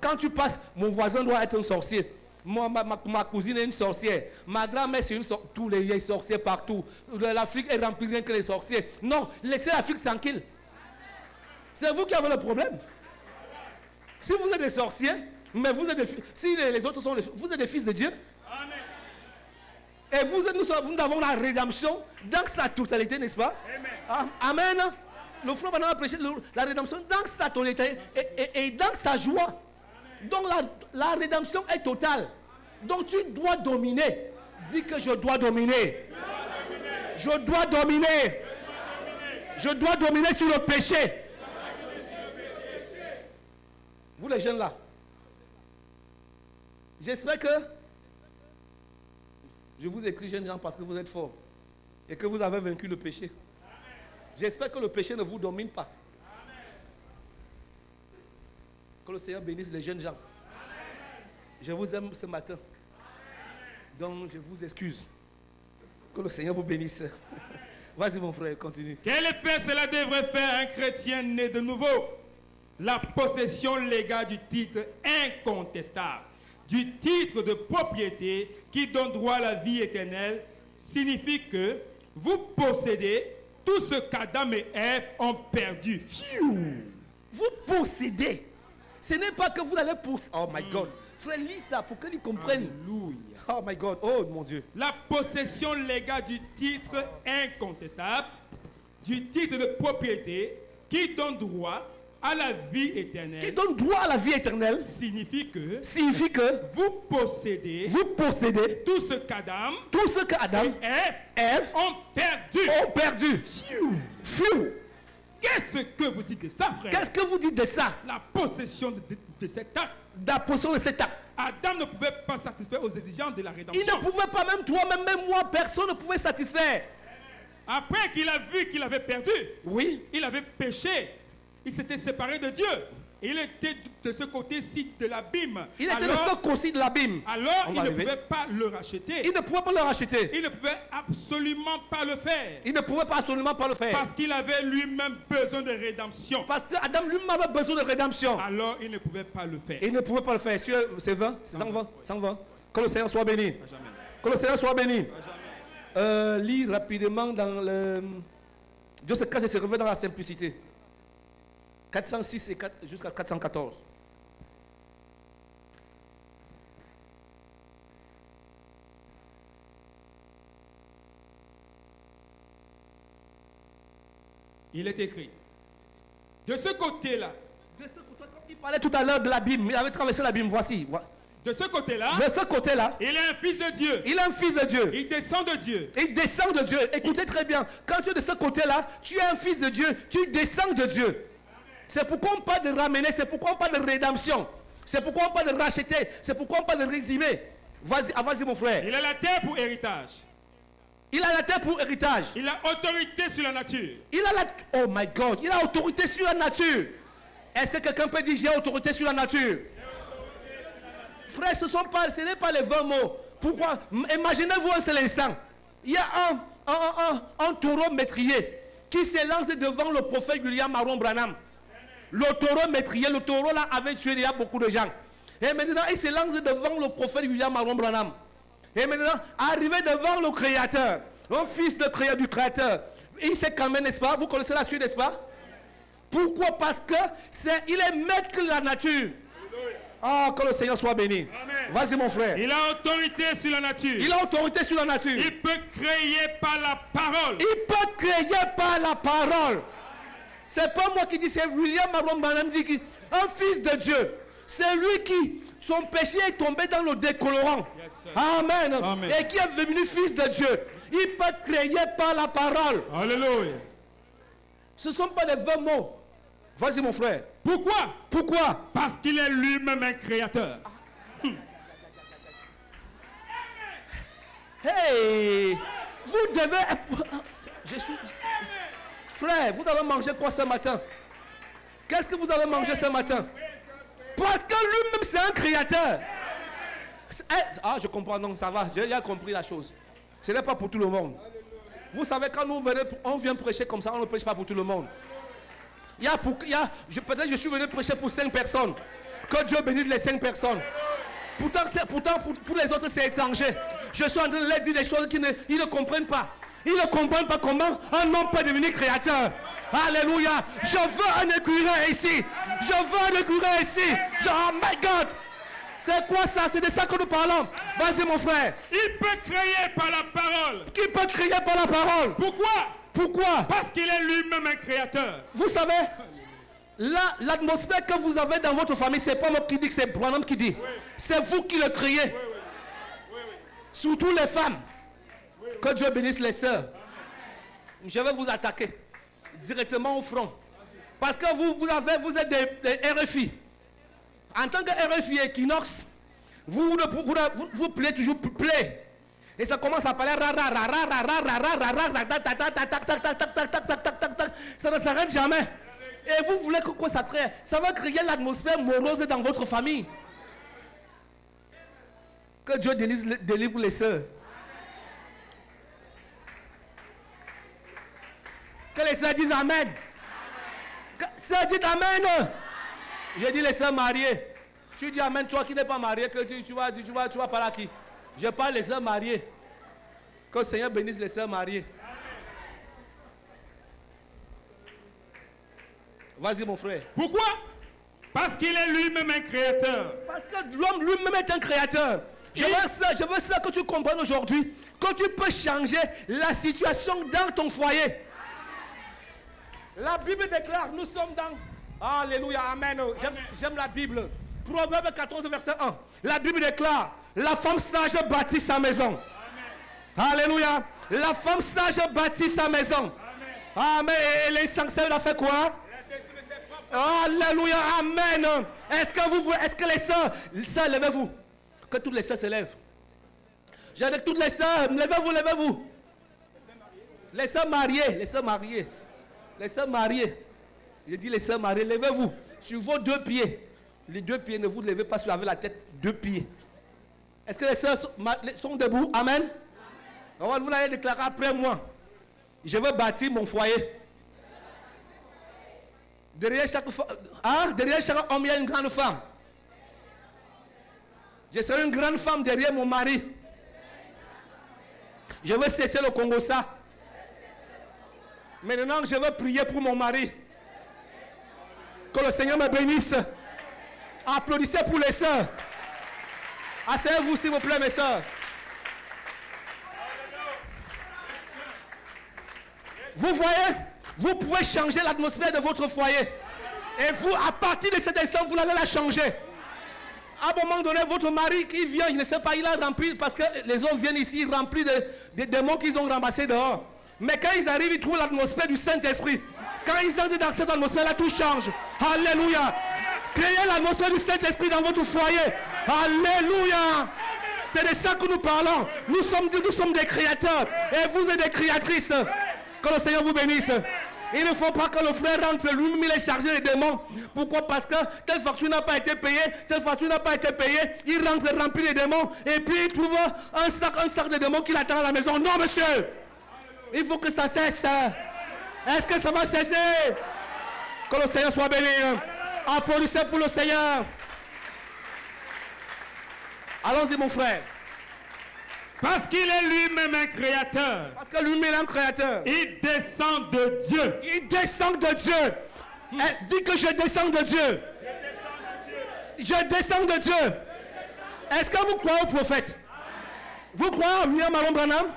Quand tu passes, mon voisin doit être un sorcier. Ma cousine est une sorcière. Ma grand-mère, c'est une sorcière. Tous les sorciers partout. L'Afrique est remplie rien que les sorciers. Non, laissez l'Afrique tranquille. C'est vous qui avez le problème. Si vous êtes des sorciers, mais vous êtes si les autres sont vous êtes des fils de Dieu. Amen. Et nous avons la rédemption dans sa totalité, n'est-ce pas? Amen. Ah, amen. Le frère Branham a prêché la rédemption dans sa totalité et dans sa joie. Donc la rédemption est totale. Donc tu dois dominer. Dis que je dois dominer. Je dois dominer. Je dois dominer sur le péché. Vous les jeunes là. J'espère que je vous écris jeunes gens parce que vous êtes forts et que vous avez vaincu le péché. J'espère que le péché ne vous domine pas. Que le Seigneur bénisse les jeunes gens. Je vous aime ce matin. Donc je vous excuse. Que le Seigneur vous bénisse. Vas-y mon frère, continue. Quel effet cela devrait faire un chrétien né de nouveau? La possession légale du titre incontestable, du titre de propriété qui donne droit à la vie éternelle, signifie que vous possédez tout ce qu'Adam et Ève ont perdu. Vous possédez. Ce n'est pas que vous allez posséder. Oh my God. Frère, lis ça pour qu'ils comprennent. Alléluia. Oh my God. Oh mon Dieu. La possession légale du titre incontestable, du titre de propriété qui donne droit à la vie éternelle. Qui donne droit à la vie éternelle. Signifie que Vous possédez tout ce qu'Adam tout ce que Adam et Ève ont perdu. ont perdu. Phew. Qu'est-ce que vous dites de ça, frère? Qu'est-ce que vous dites de ça? La possession de cet acte. La possession de cet acte. Adam ne pouvait pas satisfaire aux exigences de la rédemption. Il ne pouvait pas, même toi, même moi, personne ne pouvait satisfaire. Après qu'il a vu qu'il avait perdu, Oui. il avait péché, il s'était séparé de Dieu. Il était de ce côté-ci de l'abîme. Il était de ce côté de l'abîme. Alors, On il va ne arriver. pouvait pas le racheter. Il ne pouvait pas le racheter. Il ne pouvait absolument pas le faire. Il ne pouvait pas absolument pas le faire. Parce qu'il avait lui-même besoin de rédemption. Parce que Adam lui-même avait besoin de rédemption. Alors, il ne pouvait pas le faire. Il ne pouvait pas le faire. C'est 20, c'est 120, 120. Que le Seigneur soit béni. Jamais. Que le Seigneur soit béni. Jamais. Lis rapidement dans le... Dieu se cache et se révèle dans la simplicité. 406 et jusqu'à 414. Il est écrit. De ce côté-là. Il parlait tout à l'heure de l'abîme. Il avait traversé l'abîme. Voici. De ce côté-là. De ce côté-là. Il est un fils de Dieu. Il est un fils de Dieu. Il descend de Dieu. Il descend de Dieu. Écoutez très bien. Quand tu es de ce côté-là, tu es un fils de Dieu. Tu descends de Dieu. C'est pourquoi on parle de ramener. C'est pourquoi on parle de rédemption. C'est pourquoi on parle de racheter. C'est pourquoi on parle de résumer. Vas-y mon frère. Il a la terre pour héritage. Il a la terre pour héritage. Il a autorité sur la nature. Il a la... Oh my God. Il a autorité sur la nature. Est-ce que quelqu'un peut dire j'ai autorité sur la nature? Frère, ce n'est pas les 20 mots. Pourquoi? Imaginez-vous un seul instant. Il y a un taureau métrier qui s'est lancé devant le prophète William Marion Branham. Le taureau métrier, le taureau là avait tué déjà beaucoup de gens. Et maintenant, il se lance devant le prophète William Marion Branham. Et maintenant, arrivé devant le Créateur, le fils du Créateur, il s'est calmé, n'est-ce pas? Vous connaissez la suite, n'est-ce pas? Pourquoi? Parce que il est maître de la nature. Ah, que le Seigneur soit béni. Vas-y mon frère. Il a autorité sur la nature. Il a autorité sur la nature. Il peut créer par la parole. Il peut créer par la parole. C'est pas moi qui dis, c'est William Maron Branham dit un fils de Dieu. C'est lui qui, son péché est tombé dans le décolorant. Yes, sir. Amen. Amen. Et qui est devenu fils de Dieu. Il peut créer par la parole. Alléluia. Ce ne sont pas des vains mots. Vas-y mon frère. Pourquoi? Pourquoi? Parce qu'il est lui-même un créateur. Hey, vous devez... Je suis... Frère, vous avez mangé quoi ce matin? Qu'est-ce que vous avez mangé ce matin? Parce que lui-même c'est un créateur. Ah, je comprends, non, ça va, j'ai compris la chose. Ce n'est pas pour tout le monde. Vous savez, quand on vient prêcher comme ça, on ne prêche pas pour tout le monde. Peut-être je suis venu prêcher pour 5 personnes. Que Dieu bénisse les 5 personnes. Pourtant pour les autres, c'est étranger. Je suis en train de leur dire des choses qu'ils ne comprennent pas. Ils ne comprennent pas comment un homme peut devenir créateur. Alléluia. Je veux un écureuil ici. Je veux un écureuil ici. Oh my God. C'est quoi ça? C'est de ça que nous parlons. Vas-y mon frère. Il peut créer par la parole. Qui peut créer par la parole? Pourquoi? Pourquoi? Parce qu'il est lui-même un créateur. Vous savez, l'atmosphère que vous avez dans votre famille, c'est pas moi qui dis, c'est Branham qui dit. C'est vous qui le créez. Surtout les femmes. Que Dieu bénisse les sœurs. Je vais vous attaquer directement au front. Parce que vous êtes des RFI. En tant que RFI Equinox, vous plaît toujours plaît. Et ça commence à parler ça ne s'arrête jamais. Et vous voulez que quoi ça crée? Ça va créer l'atmosphère morose dans votre famille. Que Dieu délivre les sœurs. Que les sœurs disent Amen. Sœurs disent Amen. J'ai dit les sœurs mariées. Tu dis Amen, toi qui n'es pas marié, que tu vas parler à qui? Je parle les sœurs mariées. Que le Seigneur bénisse les sœurs mariées. Vas-y mon frère. Pourquoi? Parce qu'il est lui-même un créateur. Parce que l'homme lui-même est un créateur. Je veux ça que tu comprennes aujourd'hui. Que tu peux changer la situation dans ton foyer. La Bible déclare, nous sommes dans... Alléluia, Amen. J'aime la Bible. Proverbe 14, verset 1. La Bible déclare, la femme sage bâtit sa maison. Alléluia. La femme sage bâtit sa maison. Amen. Et l'insensé, il a fait quoi? Alléluia, Amen. Est-ce que les sœurs, levez-vous. Que toutes les sœurs se lèvent. J'ai dit toutes les sœurs, levez-vous. Les sœurs mariées, Les sœurs mariées. J'ai dit les sœurs mariées, levez-vous sur vos 2 pieds. Les 2 pieds, ne vous levez pas sur avec la tête, 2 pieds. Est-ce que les sœurs sont debout? Amen. Alors, vous l'allez déclarer après moi. Je veux bâtir mon foyer. Derrière chaque homme, il y a une grande femme. Je serai une grande femme derrière mon mari. Je veux cesser le Congo ça. Maintenant, je veux prier pour mon mari. Que le Seigneur me bénisse. Applaudissez pour les sœurs. Asseyez-vous s'il vous plaît mes sœurs. Vous voyez, vous pouvez changer l'atmosphère de votre foyer. Et vous, à partir de cet instant, vous allez la changer. À un moment donné, votre mari qui vient, il ne sait pas, il a rempli, parce que les hommes viennent ici remplis de démons qu'ils ont ramassés dehors. Mais quand ils arrivent, ils trouvent l'atmosphère du Saint-Esprit. Quand ils entrent dans cette atmosphère-là, tout change. Alléluia. Créez l'atmosphère du Saint-Esprit dans votre foyer. Alléluia. C'est de ça que nous parlons. Nous sommes des créateurs. Et vous êtes des créatrices. Que le Seigneur vous bénisse. Il ne faut pas que le frère rentre lui-même, il est chargé des démons. Pourquoi? Parce que telle facture n'a pas été payée, il rentre rempli des démons et puis il trouve un sac de démons qui l'attend à la maison. Non, monsieur, il faut que ça cesse. Est-ce que ça va cesser? Que le Seigneur soit béni. Applaudissez pour le Seigneur. Allons-y, mon frère. Parce qu'il est lui-même un créateur. Parce que lui-même est un créateur. Il descend de Dieu. Il descend de Dieu. Dis que je descends de Dieu. Je descends de Dieu. Est-ce que vous croyez au prophète? Vous croyez à William Marion Branham?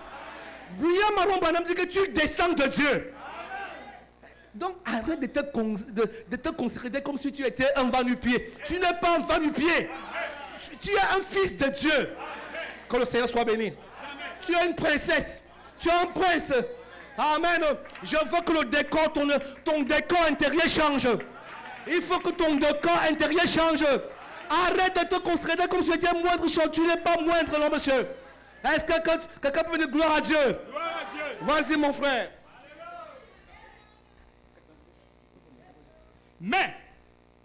William Marion Branham dit que tu descends de Dieu. Donc arrête de te considérer comme si tu étais un va-nu-pied. Tu n'es pas un va-nu-pied. Tu es un fils de Dieu. Que le Seigneur soit béni. Tu es une princesse. Tu es un prince. Amen. Je veux que le décor, ton décor intérieur change. Il faut que ton décor intérieur change. Arrête de te considérer comme si tu étais moindre chose. Tu n'es pas moindre, non, monsieur. Est-ce que quelqu'un peut me dire gloire à Dieu? Vas-y, mon frère. Mais,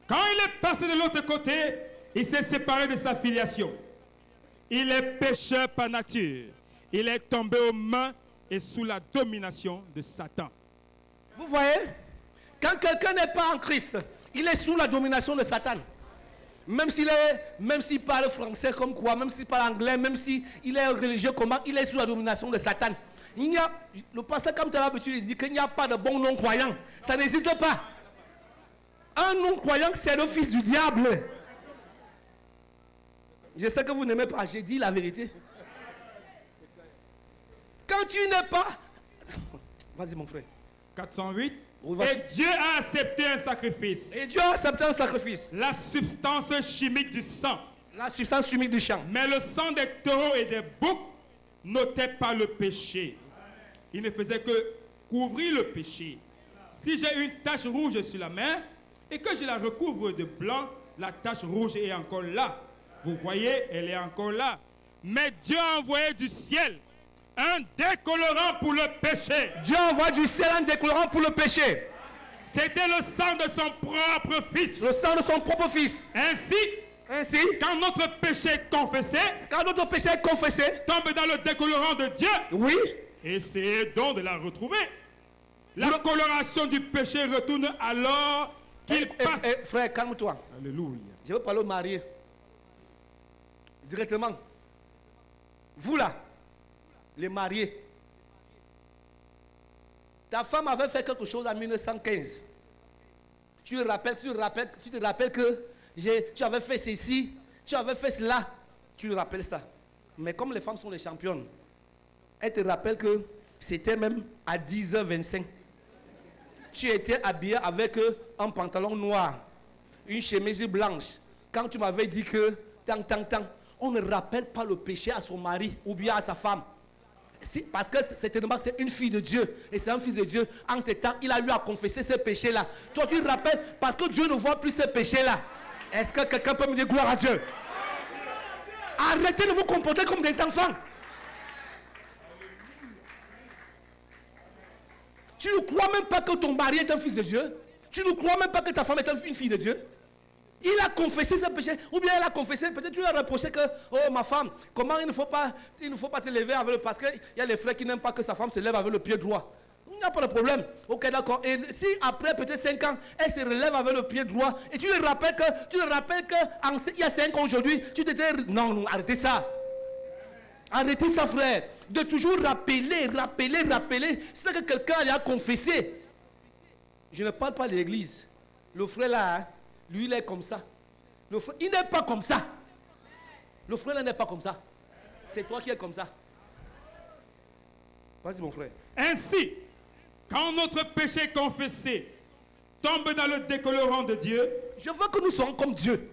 quand il est passé de l'autre côté, il s'est séparé de sa filiation. Il est pécheur par nature. Il est tombé aux mains et sous la domination de Satan. Vous voyez? Quand quelqu'un n'est pas en Christ, il est sous la domination de Satan. Même s'il parle français comme quoi, même s'il parle anglais, même s'il est religieux comment, il est sous la domination de Satan. Le pasteur, comme tu as l'habitude, il dit qu'il n'y a pas de bon non-croyant. Ça n'existe pas. Un non-croyant, c'est le fils du diable. Je sais que vous n'aimez pas, j'ai dit la vérité. Quand tu n'es pas... Vas-y, mon frère. 408. Oui, et Dieu a accepté un sacrifice. Et Dieu a accepté un sacrifice. La substance chimique du sang. La substance chimique du sang. Mais le sang des taureaux et des boucs n'ôtait pas le péché. Il ne faisait que couvrir le péché. Si j'ai une tache rouge sur la main et que je la recouvre de blanc, la tache rouge est encore là. Vous voyez, elle est encore là. Mais Dieu a envoyé du ciel un décolorant pour le péché. Dieu envoie du ciel un décolorant pour le péché. C'était le sang de son propre fils. Le sang de son propre fils. Ainsi, quand notre péché est confessé, tombe dans le décolorant de Dieu. Oui. Essayez donc de la retrouver. La coloration du péché retourne alors qu'il passe. Frère, calme-toi. Alléluia. Je veux parler au marié. Directement. Vous là, les mariés. Ta femme avait fait quelque chose en 1915. Tu te rappelles que tu avais fait ceci, tu avais fait cela. Tu te rappelles ça. Mais comme les femmes sont les championnes, elles te rappellent que c'était même à 10h25. Tu étais habillé avec un pantalon noir, une chemise blanche. Quand tu m'avais dit que, on ne rappelle pas le péché à son mari ou bien à sa femme. Parce que certainement c'est une fille de Dieu et c'est un fils de Dieu. En tes temps, il a eu à confesser ce péché-là. Toi, tu te rappelles parce que Dieu ne voit plus ce péché-là. Est-ce que quelqu'un peut me dire gloire à Dieu? Arrêtez de vous comporter comme des enfants. Tu ne crois même pas que ton mari est un fils de Dieu? Tu ne crois même pas que ta femme est une fille de Dieu? Il a confessé ce péché, ou bien elle a confessé, peut-être tu lui as reproché que, oh ma femme, comment il ne faut pas te lever avec le... Parce qu'il y a les frères qui n'aiment pas que sa femme se lève avec le pied droit. Il n'y a pas de problème. Ok, d'accord. Et si après peut-être 5 ans, elle se relève avec le pied droit, et tu lui rappelles que, il y a 5 ans aujourd'hui, tu t'étais... Non, arrêtez ça. Arrêtez ça, frère. De toujours rappeler. C'est ça que quelqu'un a confessé. Je ne parle pas de l'église. Le frère là, hein, lui, il est comme ça. Le frère, il n'est pas comme ça. Le frère là n'est pas comme ça. C'est toi qui es comme ça. Vas-y, mon frère. Ainsi, quand notre péché confessé tombe dans le décolorant de Dieu, je veux que nous soyons comme Dieu.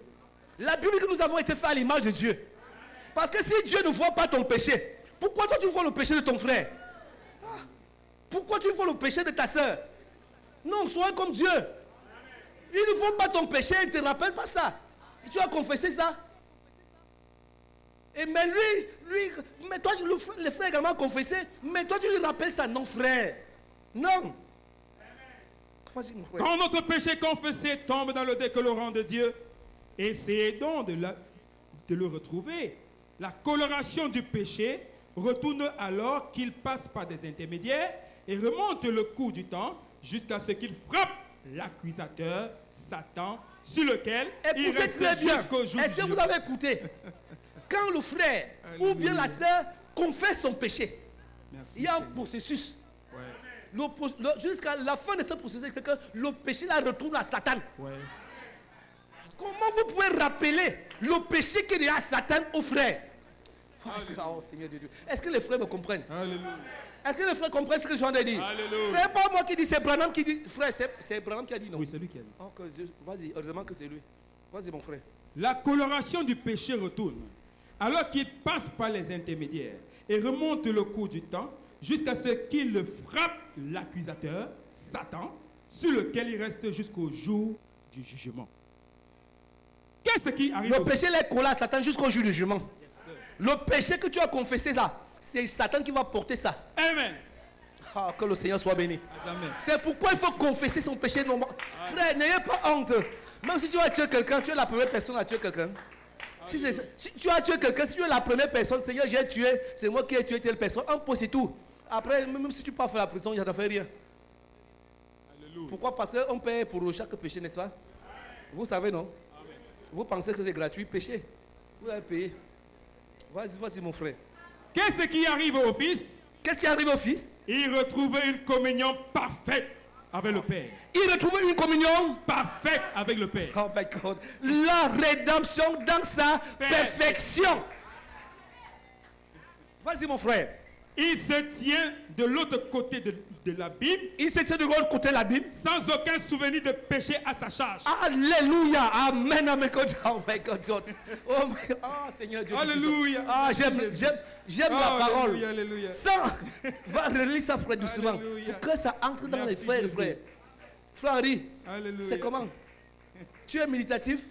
La Bible dit que nous avons été faits à l'image de Dieu. Parce que si Dieu ne voit pas ton péché, pourquoi toi tu vois le péché de ton frère? Pourquoi tu vois le péché de ta soeur? Non, sois comme Dieu. Il ne voit pas ton péché, il ne te rappelle pas ça. Tu as confessé ça. Et mais lui, mais toi, le frère également a confessé, mais toi tu lui rappelles ça. Non, frère. Non. Vas-y, mon frère. Quand notre péché confessé tombe dans le décolorant de Dieu, essayez donc de le retrouver. La coloration du péché retourne alors qu'il passe par des intermédiaires et remonte le cours du temps jusqu'à ce qu'il frappe l'accusateur, Satan, sur lequel il reste jusqu'au jour. Est-ce que vous avez écouté? Quand le frère ou bien la sœur confesse son péché, il y a un processus. Ouais. Jusqu'à la fin de ce processus, c'est que le péché la retourne à Satan. Ouais. Comment vous pouvez rappeler le péché qui est à Satan aux frères? Oh, Seigneur de Dieu. Est-ce que les frères me comprennent? Alléluia. Est-ce que les frères comprennent ce que je viens de dire? Alléluia. C'est pas moi qui dis, c'est Branham qui dit. Frère, c'est Branham qui a dit non. Oui, c'est lui qui a dit. Oh, vas-y, heureusement que c'est lui. Vas-y, mon frère. La coloration du péché retourne, alors qu'il passe par les intermédiaires et remonte le cours du temps jusqu'à ce qu'il frappe l'accusateur, Satan, sur lequel il reste jusqu'au jour du jugement. Qu'est-ce qui arrive Le péché est collé à Satan jusqu'au jour du jugement. Le péché que tu as confessé là, c'est Satan qui va porter ça. Amen. Ah, que le Seigneur soit béni. Amen. C'est pourquoi il faut confesser son péché normal. Frère, n'ayez pas honte. Même si tu as tué quelqu'un, tu es la première personne à tuer quelqu'un. Si tu as tué quelqu'un, si tu es la première personne, Seigneur, j'ai tué, c'est moi qui ai tué telle personne. Un peu, c'est tout. Après, même si tu pars faire la prison, il ne fait rien. Alléluia. Pourquoi? Parce qu'on paie pour chaque péché, n'est-ce pas? Vous savez, non? Amen. Vous pensez que c'est gratuit, péché? Vous avez payé. Vas-y, mon frère. Qu'est-ce qui arrive au Fils? Qu'est-ce qui arrive au Fils? Il retrouve une communion parfaite avec le Père. Il retrouve une communion Parfaite avec le Père. Oh my God. La rédemption dans sa perfection. Vas-y, mon frère. Il se tient de l'autre côté de l'abîme Il se tient de l'autre côté de la Bible. sans aucun souvenir de péché à sa charge. Alléluia. Amen. Amen. Oh my God. Oh, Seigneur Dieu. Alléluia. Ah, j'aime la parole. Alléluia, alléluia. Ça, va relire ça, frère, doucement. Alléluia. Pour que ça entre dans Merci, les frères, Jésus. frère. Frère Henri, Alléluia. c'est comment? Tu es méditatif?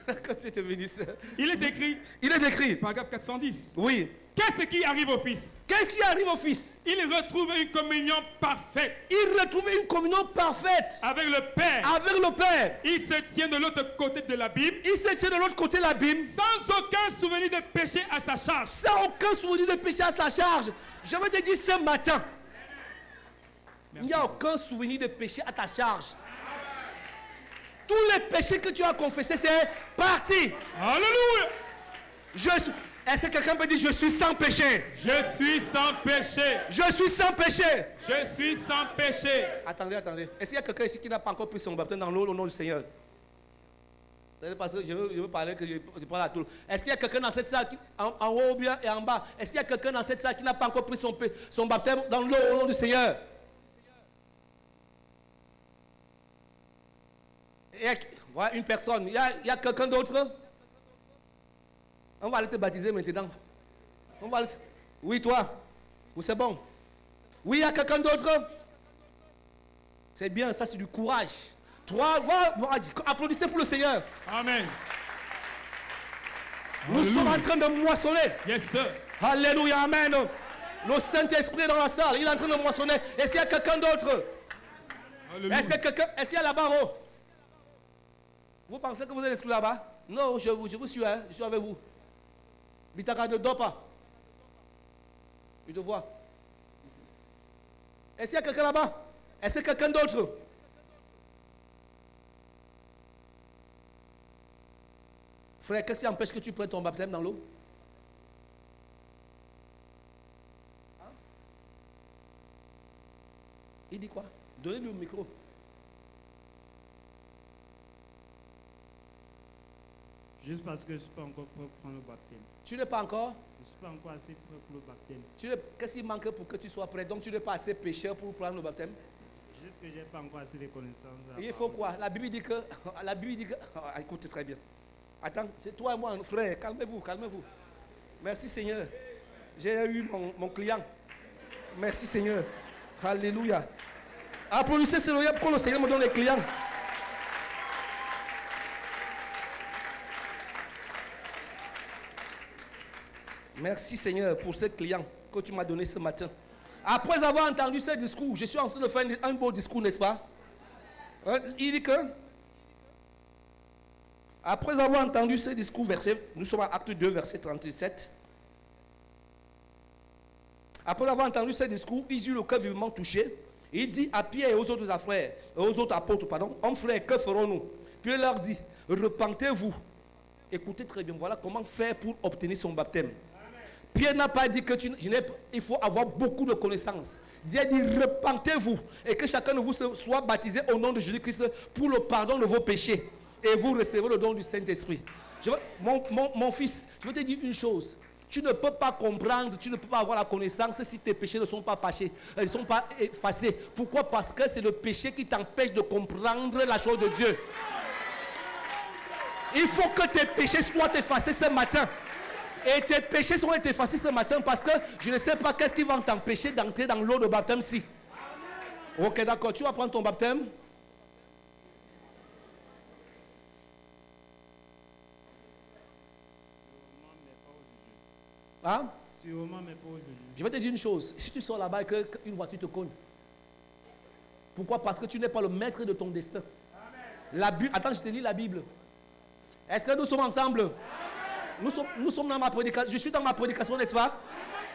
Quand tu es ministre. Il est écrit, Il est décrit. paragraphe 410. Oui. Qu'est-ce qui arrive au Fils? Qu'est-ce qui arrive au Fils? Il retrouve une communion parfaite Il retrouve une communion parfaite avec le Père. avec le Père. Il se tient de l'autre côté de l'abîme Il se tient de l'autre côté de la Bible sans aucun souvenir de péché à sa charge. sans aucun souvenir de péché à sa charge. Je veux te dire ce matin, il n'y a aucun souvenir de péché à ta charge. Tous les péchés que tu as confessés, c'est parti. Alléluia. Est-ce que quelqu'un peut dire je suis sans péché? Je suis sans péché. Je suis sans péché. Je suis sans péché. Attendez. Est-ce qu'il y a quelqu'un ici qui n'a pas encore pris son baptême dans l'eau au nom du Seigneur? Parce que je veux parler que je parle à tout. Est-ce qu'il y a quelqu'un dans cette salle, en haut ou bien et en bas, est-ce qu'il y a quelqu'un dans cette salle qui n'a pas encore pris son baptême dans l'eau au nom du Seigneur? Voilà une personne. Il y a quelqu'un d'autre? On va aller te baptiser maintenant. Oui, toi. Oui, c'est bon. Oui, il y a quelqu'un d'autre? C'est bien, ça c'est du courage. Toi, applaudissez pour le Seigneur. Amen. Nous sommes en train de moissonner. Yes, sir. Alléluia, amen. Le Saint-Esprit est dans la salle. Il est en train de moissonner. Est-ce qu'il y a quelqu'un d'autre? Alléluia. Est-ce qu'il y a là-bas, oh? Vous pensez que vous êtes exclu là-bas? Non, je vous suis, hein? Je suis avec vous. Bitaka ne dort pas. Je te vois. Est-ce qu'il y a quelqu'un là-bas? Est-ce qu'il y a quelqu'un d'autre? Frère, qu'est-ce qui empêche que tu prennes ton baptême dans l'eau? Hein? Il dit quoi? Donnez-lui le micro. Juste parce que je ne suis pas encore prêt pour prendre le baptême. Tu n'es pas encore? Je ne suis pas encore assez prêt pour le baptême. Qu'est-ce qui manque pour que tu sois prêt? Donc tu n'es pas assez pécheur pour prendre le baptême? Juste que je n'ai pas encore assez de connaissances. Il faut quoi? La Bible dit que... écoute très bien. Attends, c'est toi et moi, frère. Calmez-vous. Merci Seigneur. J'ai eu mon client. Merci Seigneur. Alléluia. Applaudissez Seigneur pour que le Seigneur me donne les clients. Merci Seigneur pour ce client que tu m'as donné ce matin. Après avoir entendu ce discours, je suis en train de faire un beau discours, n'est-ce pas? Il dit que, après avoir entendu ce discours, nous sommes à Acte 2, verset 37. Après avoir entendu ce discours, il eut le cœur vivement touché. Il dit à Pierre et aux autres frères, aux autres apôtres, pardon, hommes frères, que ferons-nous? Puis il leur dit, repentez-vous. Écoutez très bien, voilà comment faire pour obtenir son baptême. Pierre n'a pas dit que il faut avoir beaucoup de connaissances. Dieu a dit repentez-vous et que chacun de vous soit baptisé au nom de Jésus-Christ pour le pardon de vos péchés. Et vous recevez le don du Saint-Esprit. Mon fils, je vais te dire une chose. Tu ne peux pas comprendre, tu ne peux pas avoir la connaissance si tes péchés ne sont pas effacés. Pourquoi? Parce que c'est le péché qui t'empêche de comprendre la chose de Dieu. Il faut que tes péchés soient effacés ce matin. Et tes péchés seront effacés ce matin parce que je ne sais pas qu'est-ce qui va t'empêcher d'entrer dans l'eau de baptême-ci. Ok, d'accord, tu vas prendre ton baptême. Hein? Sûrement, mais pas aujourd'hui. Je vais te dire une chose. Si tu sors là-bas et qu'une voiture te cogne. Pourquoi? Parce que tu n'es pas le maître de ton destin. Attends, je te lis la Bible. Est-ce que nous sommes ensemble? Nous sommes dans ma prédication. Je suis dans ma prédication, n'est-ce pas?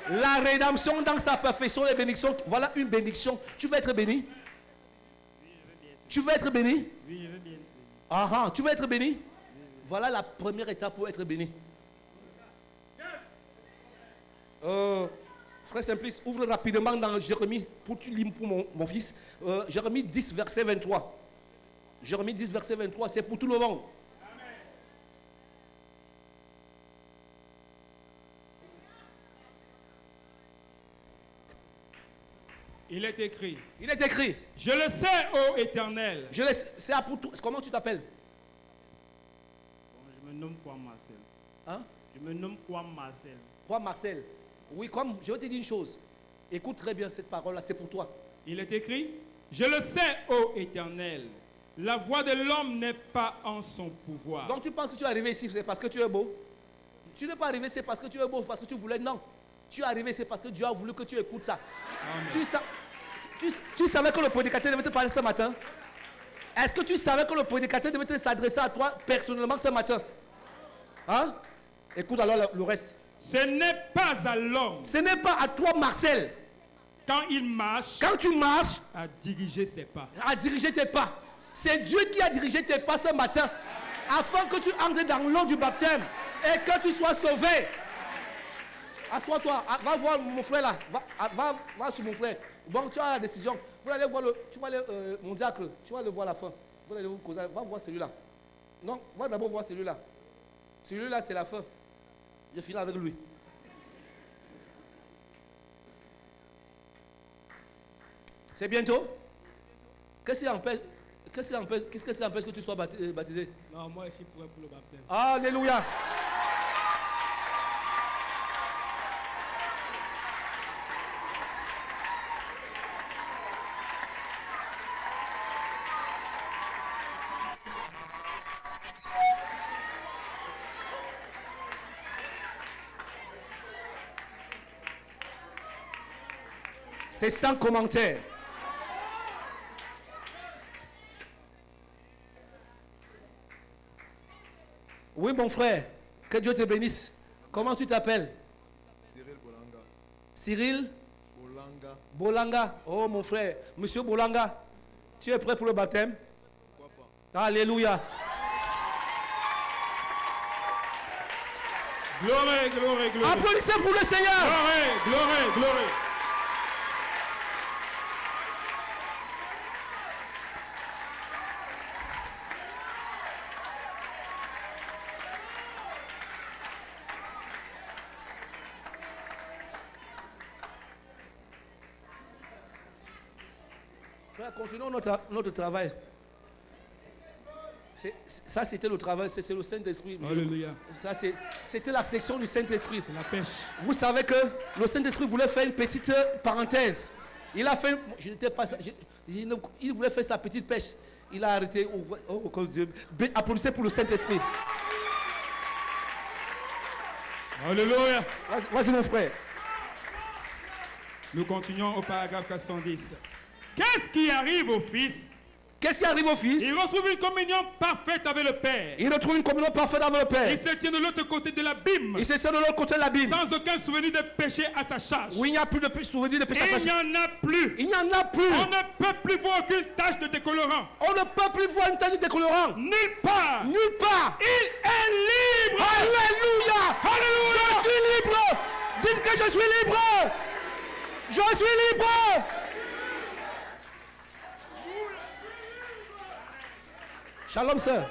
La rédemption dans sa perfection, les bénédictions. Voilà une bénédiction. Tu veux être béni? Tu veux être béni? Oui, je veux bien. Ah, tu veux être béni? Voilà la première étape pour être béni. Frère Simplice, ouvre rapidement dans Jérémie, pour tu lis pour mon fils. Jérémie 10, verset 23. Jérémie 10, verset 23, c'est pour tout le monde. Il est écrit. Il est écrit. Je le sais, ô Éternel. Je le sais, c'est pour tout. Comment tu t'appelles? Bon, je me nomme quoi Marcel? Hein? Je me nomme quoi Marcel? Quoi Marcel? Oui, comme je vais te dire une chose. Écoute très bien cette parole-là, c'est pour toi. Il est écrit. Je le sais, ô Éternel. La voix de l'homme n'est pas en son pouvoir. Donc tu penses que tu es arrivé ici, c'est parce que tu es beau? Tu n'es pas arrivé, c'est parce que tu es beau, parce que tu voulais? Non. Tu es arrivé, c'est parce que Dieu a voulu que tu écoutes ça. Tu savais que le prédicateur devait te parler ce matin? Est-ce que tu savais que le prédicateur devait s'adresser à toi personnellement ce matin? Hein? Écoute alors le reste. Ce n'est pas à l'homme. Ce n'est pas à toi, Marcel. Quand il marche. Quand tu marches. À diriger ses pas. À diriger tes pas. C'est Dieu qui a dirigé tes pas ce matin. Afin que tu entres dans l'eau du baptême. Et que tu sois sauvé. Assois-toi, va voir mon frère là, va sur mon frère. Bon, tu as la décision. Vous allez voir mon diacre, tu vas le voir à la fin. Vous allez vous causer, va voir celui-là. Non, va d'abord voir celui-là. Celui-là, c'est la fin. Je finis avec lui. C'est bientôt? Qu'est-ce qui empêche que tu sois baptisé? Non, moi, je suis prêt pour le baptême. Alléluia. C'est sans commentaire. Oui, mon frère, que Dieu te bénisse. Comment tu t'appelles? Cyril Bolanga. Cyril Bolanga. Bolanga. Oh, mon frère. Monsieur Bolanga, tu es prêt pour le baptême? Pourquoi pas? Alléluia. Gloire, gloire, gloire. Applaudissez pour le Seigneur. Gloire, gloire, gloire. Frère, continuons notre travail. Ça, c'était le travail, c'est le Saint-Esprit. Alléluia. Ça, c'était la section du Saint-Esprit. C'est la pêche. Vous savez que le Saint-Esprit voulait faire une petite parenthèse. Il a fait, il voulait faire sa petite pêche. Il a arrêté. Oh Dieu. Applaudissez pour le Saint-Esprit. Alléluia. Vas-y mon frère. Nous continuons au paragraphe 410. Qu'est-ce qui arrive au Fils? Qu'est-ce qui arrive au Fils? Il retrouve une communion parfaite avec le Père. Il retrouve une communion parfaite avec le Père. Il se tient de l'autre côté de l'abîme. Il se tient de l'autre côté de l'abîme. Sans aucun souvenir de péché à sa charge. Où il n'y a plus de souvenir de péché à sa charge. Il n'y en a plus. Il n'y en a plus. On ne peut plus voir aucune tache de décolorant. On ne peut plus voir une tache de décolorant. Nulle part. Nulle part. Il est libre. Alléluia. Alléluia. Je suis libre. Dis dites que je suis libre. Je suis libre. Shalom, sœur.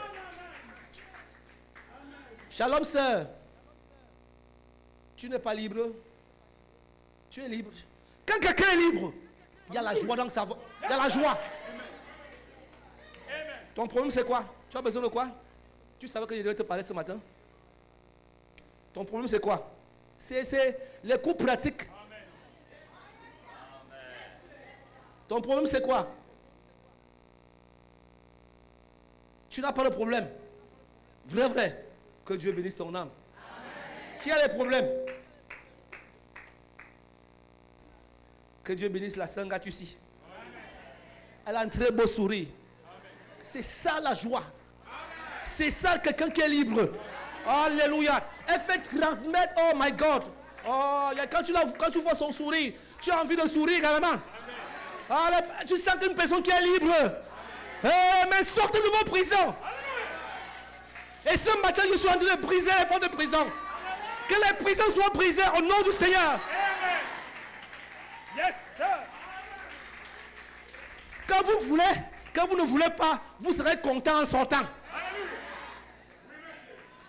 Shalom, sœur. Tu n'es pas libre. Tu es libre. Quand quelqu'un est libre, il y a la joie dans sa voix. Il y a la joie. Ton problème, c'est quoi? Tu as besoin de quoi? Tu savais que je devais te parler ce matin? Ton problème, c'est quoi? C'est les coups pratiques. Ton problème, c'est quoi? Tu n'as pas de problème. Vrai, vrai. Que Dieu bénisse ton âme. Qui a les problèmes? Que Dieu bénisse la sœur Gatussi. Elle a un très beau sourire. C'est ça la joie. C'est ça quelqu'un qui est libre. Alléluia. Elle fait transmettre, oh my God. Oh, quand tu vois son sourire, tu as envie de sourire également. Tu sens qu'une personne qui est libre. Mais sortez de vos prisons. Et ce matin, je suis en train de briser les portes de prison. Que les prisons soient brisées au nom du Seigneur. Yes, sir. Quand vous ne voulez pas, vous serez content en sortant.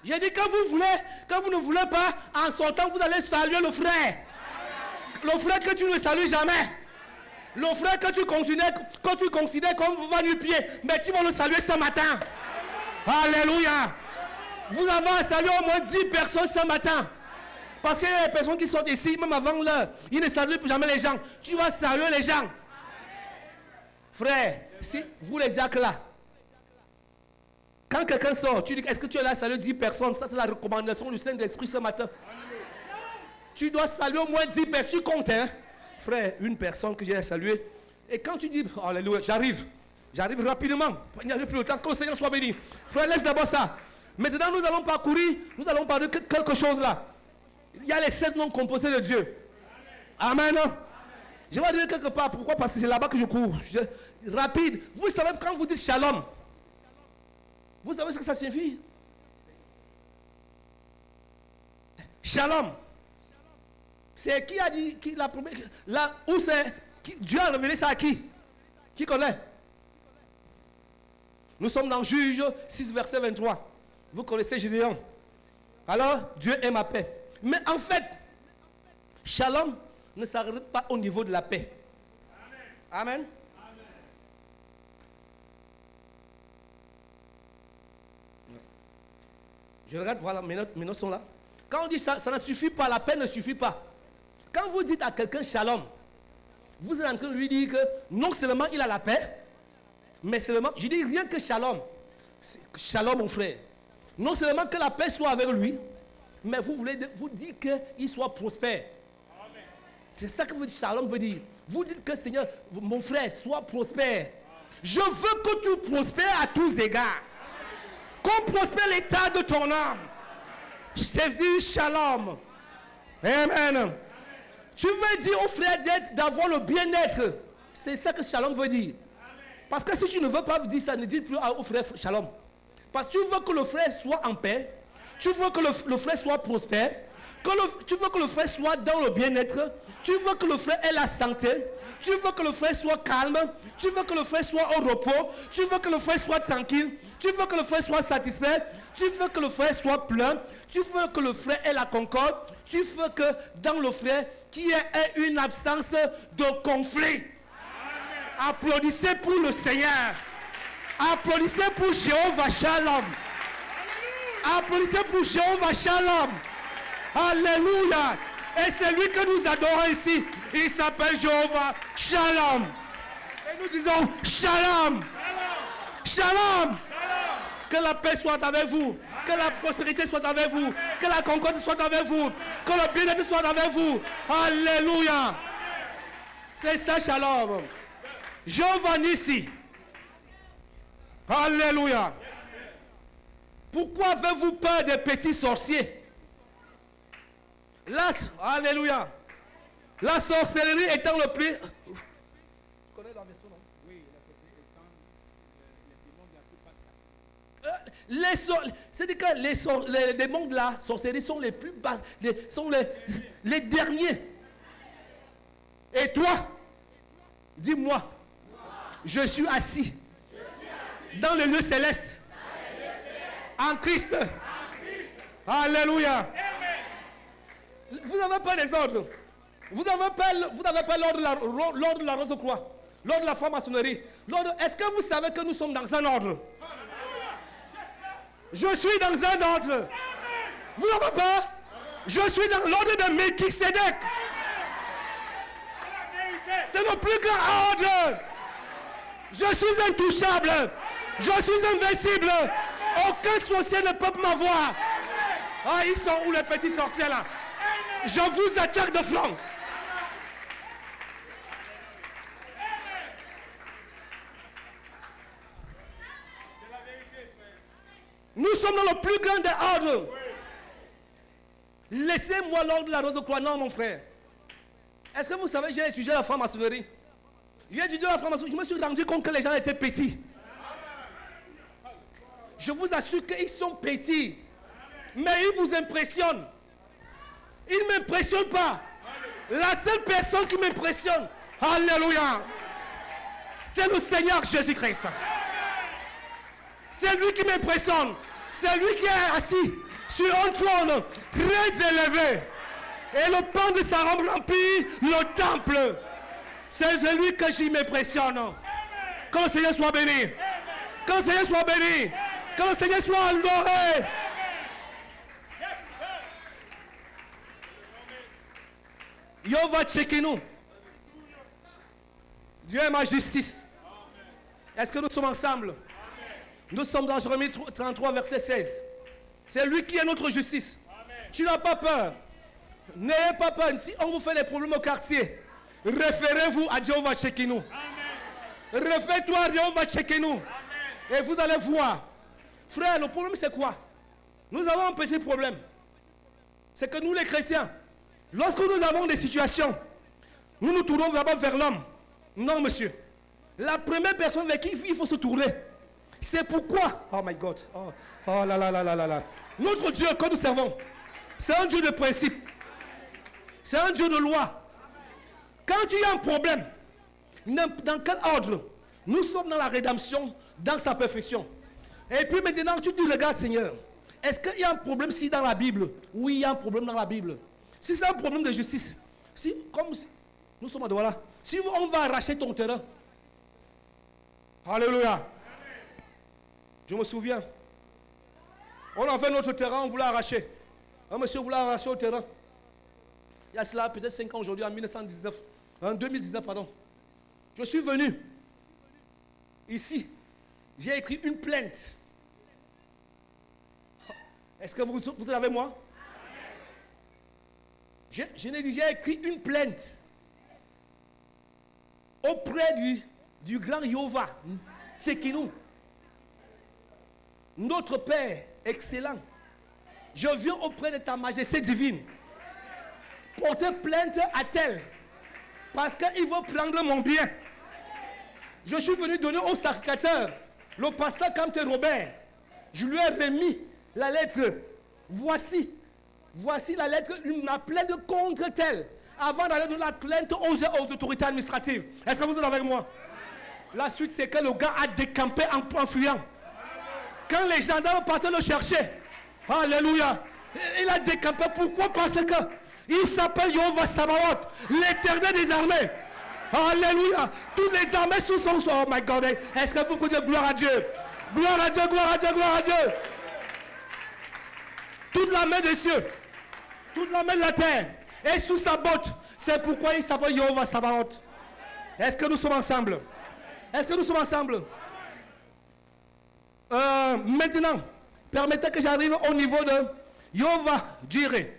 J'ai dit quand vous ne voulez pas, en sortant, vous allez saluer le frère. Le frère que tu ne salues jamais. Le frère que tu considères comme vous va nu-pied, mais tu vas le saluer ce matin. Alléluia. Vous avez à saluer au moins 10 personnes ce matin. Parce qu'il y a des personnes qui sortent ici, même avant l'heure, ils ne saluent plus jamais les gens. Tu vas saluer les gens. Frère, si vous les diacres là, quand quelqu'un sort, tu dis, est-ce que tu es là à saluer 10 personnes? Ça, c'est la recommandation du Saint-Esprit ce matin. Tu dois saluer au moins 10 personnes. Tu comptes, hein? Frère, une personne que j'ai à saluer. Et quand tu dis, alléluia, j'arrive rapidement. Il n'y a plus le temps, que le Seigneur soit béni. Frère, laisse d'abord ça. Maintenant, nous allons parcourir, nous allons parler de quelque chose là. Il y a les 7 noms composés de Dieu. Amen. Je vais dire quelque part. Pourquoi? Parce que c'est là-bas que je cours. Rapide. Vous savez, quand vous dites shalom, vous savez ce que ça signifie? Shalom. C'est qui a dit, là où c'est, Dieu a révélé ça à qui? Qui connaît? Nous sommes dans Juge 6, verset 23. Vous connaissez Gédéon. Alors, Dieu est ma paix. Mais en fait, shalom ne s'arrête pas au niveau de la paix. Amen. Je regarde, voilà, mes notes sont là. Quand on dit ça, ça ne suffit pas, la paix ne suffit pas. Quand vous dites à quelqu'un shalom, vous êtes en train de lui dire que non seulement il a la paix, mais seulement, je dis rien que shalom. Shalom mon frère. Non seulement que la paix soit avec lui, mais vous voulez vous dire qu'il soit prospère. C'est ça que vous dites shalom veut dire. Vous dites que Seigneur, mon frère, sois prospère. Je veux que tu prospères à tous égards. Qu'on prospère l'état de ton âme. C'est dire shalom. Amen. Tu veux dire au frère d'avoir le bien-être. C'est ça que shalom veut dire. Parce que si tu ne veux pas dire ça, ne dis plus au frère shalom. Parce que tu veux que le frère soit en paix. Tu veux que le frère soit prospère. Tu veux que le frère soit dans le bien-être. Tu veux que le frère ait la santé. Tu veux que le frère soit calme. Tu veux que le frère soit au repos. Tu veux que le frère soit tranquille. Tu veux que le frère soit satisfait. Tu veux que le frère soit plein. Tu veux que le frère ait la concorde. Tu veux que dans le frère, qu'il y ait une absence de conflit. Applaudissez pour le Seigneur. Applaudissez pour Jéhovah Shalom. Applaudissez pour Jéhovah Shalom. Alléluia. Et c'est lui que nous adorons ici. Il s'appelle Jéhovah Shalom. Et nous disons Shalom. Shalom. Que la paix soit avec vous. Que la prospérité soit avec vous. Que la concorde soit avec vous. Que le bien-être soit avec vous. Alléluia. C'est ça, Shalom. Jéhovah Nissi. Alléluia. Pourquoi avez-vous peur des petits sorciers? Alléluia. La sorcellerie étant le plus... Tu connais la version, non? Oui, la sorcellerie étant les démons de la plus C'est-à-dire que les démons de la sorcellerie sont les plus bas, sont les derniers. Et toi, dis-moi, je suis assis dans le lieu céleste, en Christ. Alléluia. Vous n'avez pas les ordres. Vous n'avez pas l'ordre de la rose de croix, l'ordre de la franc-maçonnerie. Est-ce que vous savez que nous sommes dans un ordre? Je suis dans un ordre. Vous n'avez pas? Je suis dans l'ordre de Melchisedec. C'est le plus grand ordre. Je suis intouchable. Je suis invincible. Aucun sorcier ne peut m'avoir. Ah, ils sont où les petits sorciers là? Je vous attaque de flanc. Nous sommes dans le plus grand des ordres. Laissez-moi l'ordre de la rose de croix. Non, mon frère. Est-ce que vous savez, j'ai étudié la franc-maçonnerie. J'ai étudié la franc-maçonnerie. Je me suis rendu compte que les gens étaient petits. Je vous assure qu'ils sont petits. Mais ils vous impressionnent. Ils ne m'impressionnent pas. La seule personne qui m'impressionne, alléluia, c'est le Seigneur Jésus-Christ. C'est lui qui m'impressionne. C'est lui qui est assis sur un trône très élevé. Et le pan de sa robe remplit le temple. C'est celui que j'y m'impressionne. Que le Seigneur soit béni. Que le Seigneur soit béni. Que le Seigneur soit adoré. Yehova Tchekinu. Dieu est ma justice. Est-ce que nous sommes ensemble? Nous sommes dans Jérémie 33, verset 16. C'est lui qui est notre justice. Tu n'as pas peur. N'ayez pas peur. Si on vous fait des problèmes au quartier, référez-vous à Jéhovah Tchekinu. Réfère-toi à Jéhovah Tchekinu. Et vous allez voir. Frère, le problème c'est quoi? Nous avons un petit problème. C'est que nous les chrétiens, lorsque nous avons des situations, nous nous tournons d'abord vers l'homme. Non, monsieur. La première personne vers qui il faut se tourner, c'est pourquoi. Oh my God. Oh là là là là là là. Notre Dieu que nous servons, c'est un Dieu de principe. C'est un Dieu de loi. Quand tu as un problème, dans quel ordre? Nous sommes dans la rédemption, dans sa perfection. Et puis maintenant, tu te dis, regarde Seigneur, est-ce qu'il y a un problème si dans la Bible? Oui, il y a un problème dans la Bible. Si c'est un problème de justice, comme nous sommes voilà, si on va arracher ton terrain, alléluia. Je me souviens, on avait notre terrain, on voulait arracher. Un monsieur voulait arracher le terrain. Il y a cela peut-être 5 ans aujourd'hui, en 2019, pardon. Je suis venu ici, j'ai écrit une plainte. Est-ce que vous êtes avec moi? J'ai écrit une plainte auprès du grand Yehova Tchekinu, notre Père excellent. Je viens auprès de ta majesté divine porter plainte à tel parce qu'il veut prendre mon bien. Je suis venu donner au sacrificateur, le pasteur Camte Robert. Je lui ai remis la lettre. Voici la lettre, ma plainte contre tel. Avant d'aller donner la plainte aux autorités administratives. Est-ce que vous êtes avec moi? La suite, c'est que le gars a décampé en fuyant. Quand les gendarmes partaient le chercher, alléluia, il a décampé. Pourquoi? Parce que il s'appelle Yehova Sabaoth, l'éternel des armées. Alléluia. Toutes les armées sous son... Oh my God. Est-ce que beaucoup de gloire à Dieu? Gloire à Dieu, gloire à Dieu, gloire à Dieu. Toute la main des cieux, toute la main de la terre est sous sa botte. C'est pourquoi il s'appelle Yehova Sabaoth. Est-ce que nous sommes ensemble? Est-ce que nous sommes ensemble? Maintenant, permettez que j'arrive au niveau de Yehova Jireh.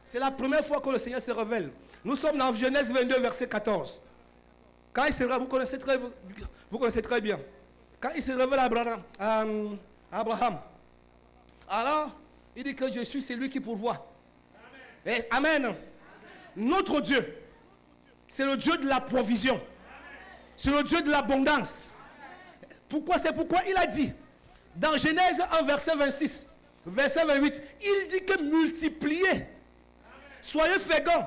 C'est la première fois que le Seigneur se révèle. Nous sommes dans Genèse 22, verset 14. Quand il se révèle, vous connaissez très bien. Quand il se révèle à Abraham, alors il dit que je suis celui qui pourvoit. Et amen. Notre Dieu, c'est le Dieu de la provision. C'est le Dieu de l'abondance. Pourquoi? C'est pourquoi il a dit, Dans Genèse 1, verset 26, verset 28, il dit que multipliez. Soyez féconds.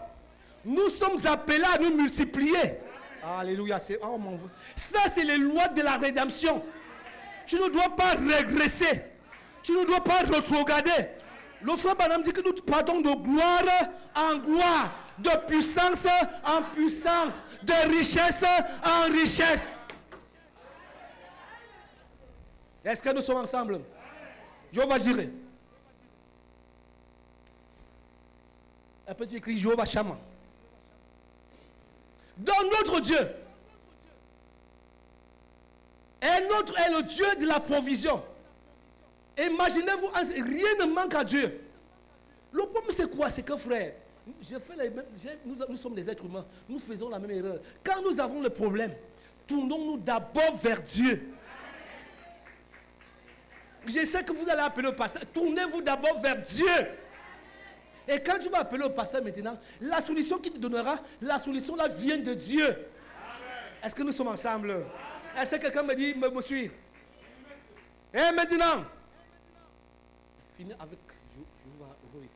Nous sommes appelés à nous multiplier. Alléluia. Oh mon Dieu. Ça, c'est les lois de la rédemption. Tu ne dois pas régresser. Tu ne dois pas rétrograder. Le frère Branham dit que nous partons de gloire en gloire, de puissance en puissance, de richesse en richesse. Est-ce que nous sommes ensemble? Jéhovah Jireh. Un petit écrit Jéhovah Shammah. Donc notre Dieu est le Dieu de la provision. Imaginez-vous, rien ne manque à Dieu. Le problème c'est quoi? C'est que frère, nous sommes des êtres humains, nous faisons la même erreur. Quand nous avons le problème, tournons-nous d'abord vers Dieu. Je sais que vous allez appeler le pasteur, tournez-vous d'abord vers Dieu. Et quand tu vas appeler le pasteur maintenant, la solution qu'il te donnera, la solution là vient de Dieu. Est-ce que nous sommes ensemble? Est-ce que quelqu'un me dit, me suit? Et maintenant, finis avec Jéhovah. Oui.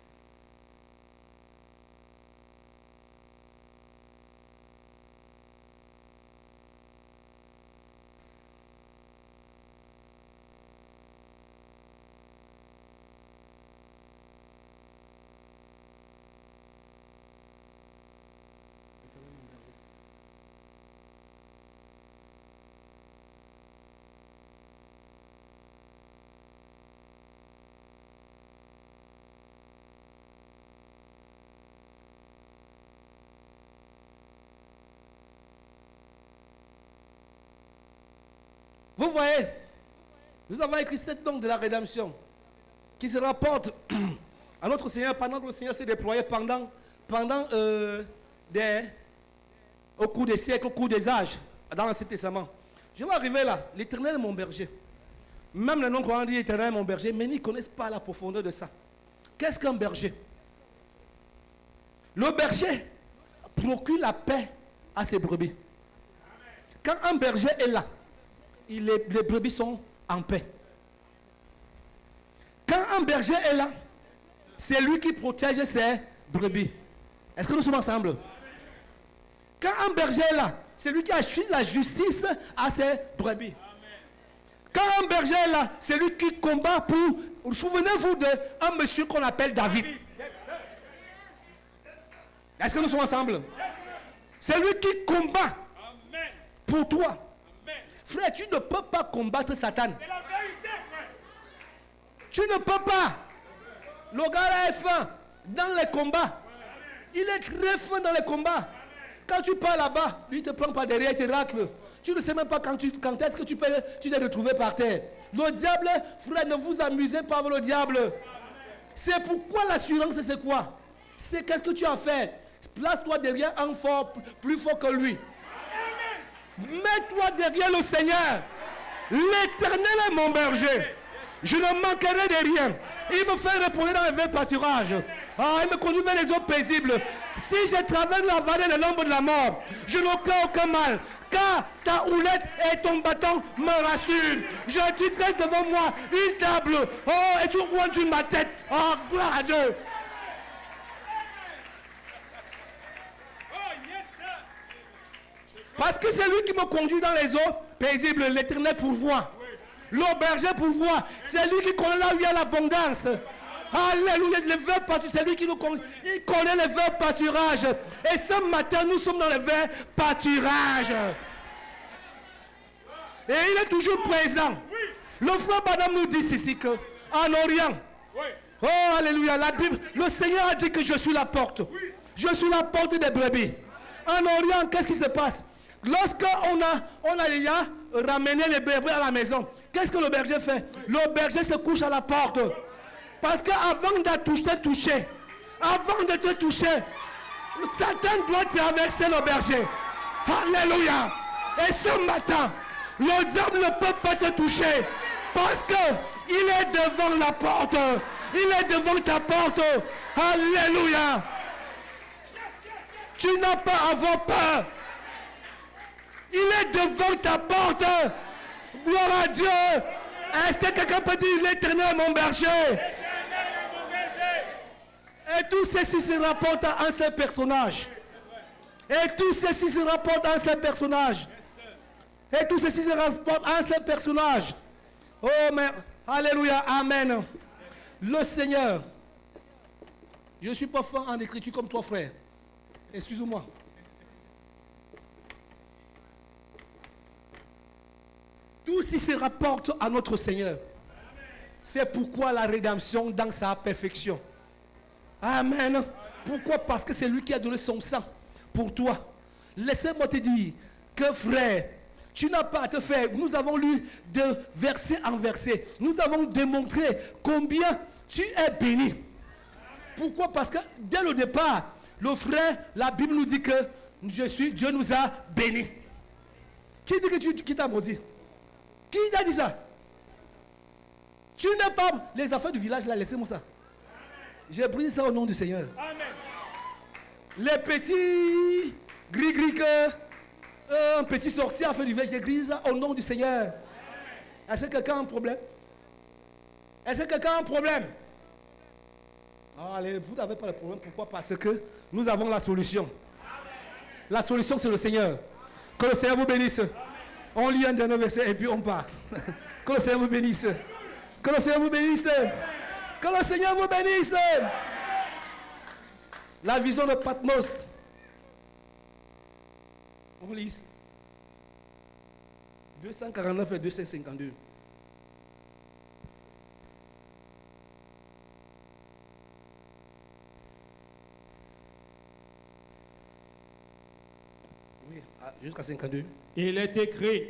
Vous voyez, nous avons écrit 7 dons de la rédemption qui se rapportent à notre Seigneur pendant que le Seigneur s'est déployé au cours des siècles, au cours des âges, dans l'Ancien Testament. Je vais arriver là, l'Éternel est mon berger. Même les non-croyants disent l'Éternel est mon berger, mais ils ne connaissent pas la profondeur de ça. Qu'est-ce qu'un berger? Le berger procure la paix à ses brebis. Quand un berger est là, les brebis sont en paix. Quand un berger est là, c'est lui qui protège ses brebis. Est-ce que nous sommes ensemble? Quand un berger est là, c'est lui qui assure la justice à ses brebis. Quand un berger est là, c'est lui qui combat pour... Souvenez-vous d'un monsieur qu'on appelle David. Est-ce que nous sommes ensemble? C'est lui qui combat pour toi. Frère, tu ne peux pas combattre Satan. C'est la vérité, frère. Tu ne peux pas. Le gars est fin dans les combats. Il est très fin dans les combats. Quand tu pars là-bas, lui ne te prend pas derrière, il te racle. Tu ne sais même pas quand est-ce que tu t'es retrouvé par terre. Le diable, frère, ne vous amusez pas avec le diable. C'est pourquoi l'assurance, c'est quoi? C'est qu'est-ce que tu as fait? Place-toi derrière un fort, plus fort que lui. Mets-toi derrière le Seigneur. L'Éternel est mon berger. Je ne manquerai de rien. Il me fait reposer dans les verts pâturages. Il me conduit vers les eaux paisibles. Si je traverse la vallée de l'ombre de la mort, je ne crains aucun mal. Car ta houlette et ton bâton me rassurent. Tu dresses devant moi une table. Et tu oins sur ma tête. Gloire à Dieu. Parce que c'est lui qui me conduit dans les eaux paisibles. L'Éternel pourvoit. Le berger pourvoit. C'est lui qui connaît la vie à l'abondance. Alléluia. Les verts pâturages. C'est lui qui nous connaît. Il connaît les verts pâturages. Et ce matin, nous sommes dans les verts pâturages. Et il est toujours présent. Le frère Madame nous dit ici que en Orient. Oh, alléluia. La Bible, le Seigneur a dit que je suis la porte. Je suis la porte des brebis. En Orient, qu'est-ce qui se passe? Lorsqu'on a déjà ramené les brebis à la maison, qu'est-ce que le berger fait? Le berger se couche à la porte. Parce qu'avant de te toucher, Satan doit traverser le berger. Alléluia. Et ce matin, le diable ne peut pas te toucher. Parce qu'il est devant la porte. Il est devant ta porte. Alléluia. Tu n'as pas à avoir peur. Il est devant ta porte. Gloire à Dieu. Est-ce que quelqu'un peut dire l'Éternel est mon berger? Et tout ceci se rapporte à un seul personnage. Et tout ceci se rapporte à un seul personnage. Et tout ceci se rapporte à un seul personnage. Oh, mais, alléluia, amen. Le Seigneur. Je ne suis pas fort en écriture comme toi, frère. Excuse-moi. Tout ceci se rapporte à notre Seigneur. C'est pourquoi la rédemption dans sa perfection. Amen. Pourquoi? Parce que c'est lui qui a donné son sang pour toi. Laissez-moi te dire que frère, tu n'as pas à te faire. Nous avons lu de verset en verset. Nous avons démontré combien tu es béni. Pourquoi? Parce que dès le départ, le frère, la Bible nous dit que Dieu nous a bénis. Qui dit que qui t'a maudit? Qui t'a dit ça? Tu n'es pas les affaires du village là, laissez-moi ça. J'ai brisé ça au nom du Seigneur. Amen. Les petits gris-gris que un petit sorcier a fait du village, j'ai brisé ça au nom du Seigneur. Est-ce que quelqu'un a un problème? Est-ce que quelqu'un a un problème? Allez, vous n'avez pas de problème. Pourquoi? Parce que nous avons la solution. La solution, c'est le Seigneur. Que le Seigneur vous bénisse. On lit un dernier verset et puis on part. Que le Seigneur vous bénisse. Que le Seigneur vous bénisse. Que le Seigneur vous bénisse. La vision de Patmos. On lit ici. 249 et 252. Oui, jusqu'à 52. Il est écrit,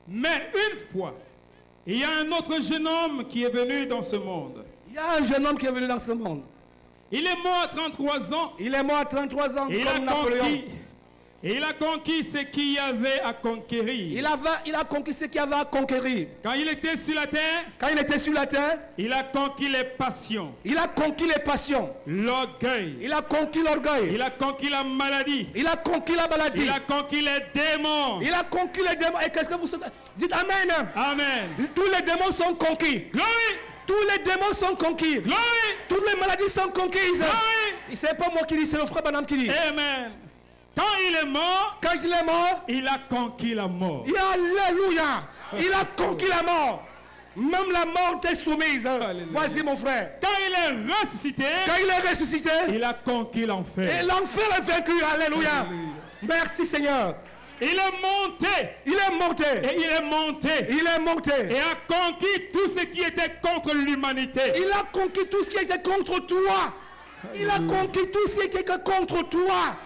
mais une fois, il y a un autre jeune homme qui est venu dans ce monde. Il y a un jeune homme qui est venu dans ce monde. Il est mort à 33 ans. Il est mort à 33 ans comme Napoléon. Et il a conquis ce qu'il y avait à conquérir. Il a conquis ce qu'il y avait à conquérir. Quand il était sur la terre, il a conquis les passions. Il a conquis les passions. L'orgueil. Il a conquis l'orgueil. Il a conquis la maladie. Il a conquis la maladie. Il a conquis les démons. Il a conquis les démons. Et qu'est-ce que vous dites? Amen. Amen. Tous les démons sont conquis. Glory. Tous les démons sont conquis. Glory. Toutes les maladies sont conquises. Glory. C'est pas moi qui dis, c'est le frère Banam qui dit. Amen. Quand il est mort, il a conquis la mort. Alléluia. Il a conquis la mort. Même la mort est soumise. Alléluia. Voici mon frère. Quand il est ressuscité, il a conquis l'enfer. Et l'enfer est vaincu. Alléluia. Alléluia. Merci Seigneur. Il est monté. Il est monté. Et il est monté. Il est monté. Et a conquis tout ce qui était contre l'humanité. Il a conquis tout ce qui était contre toi. Il a conquis tout ce qui était contre toi.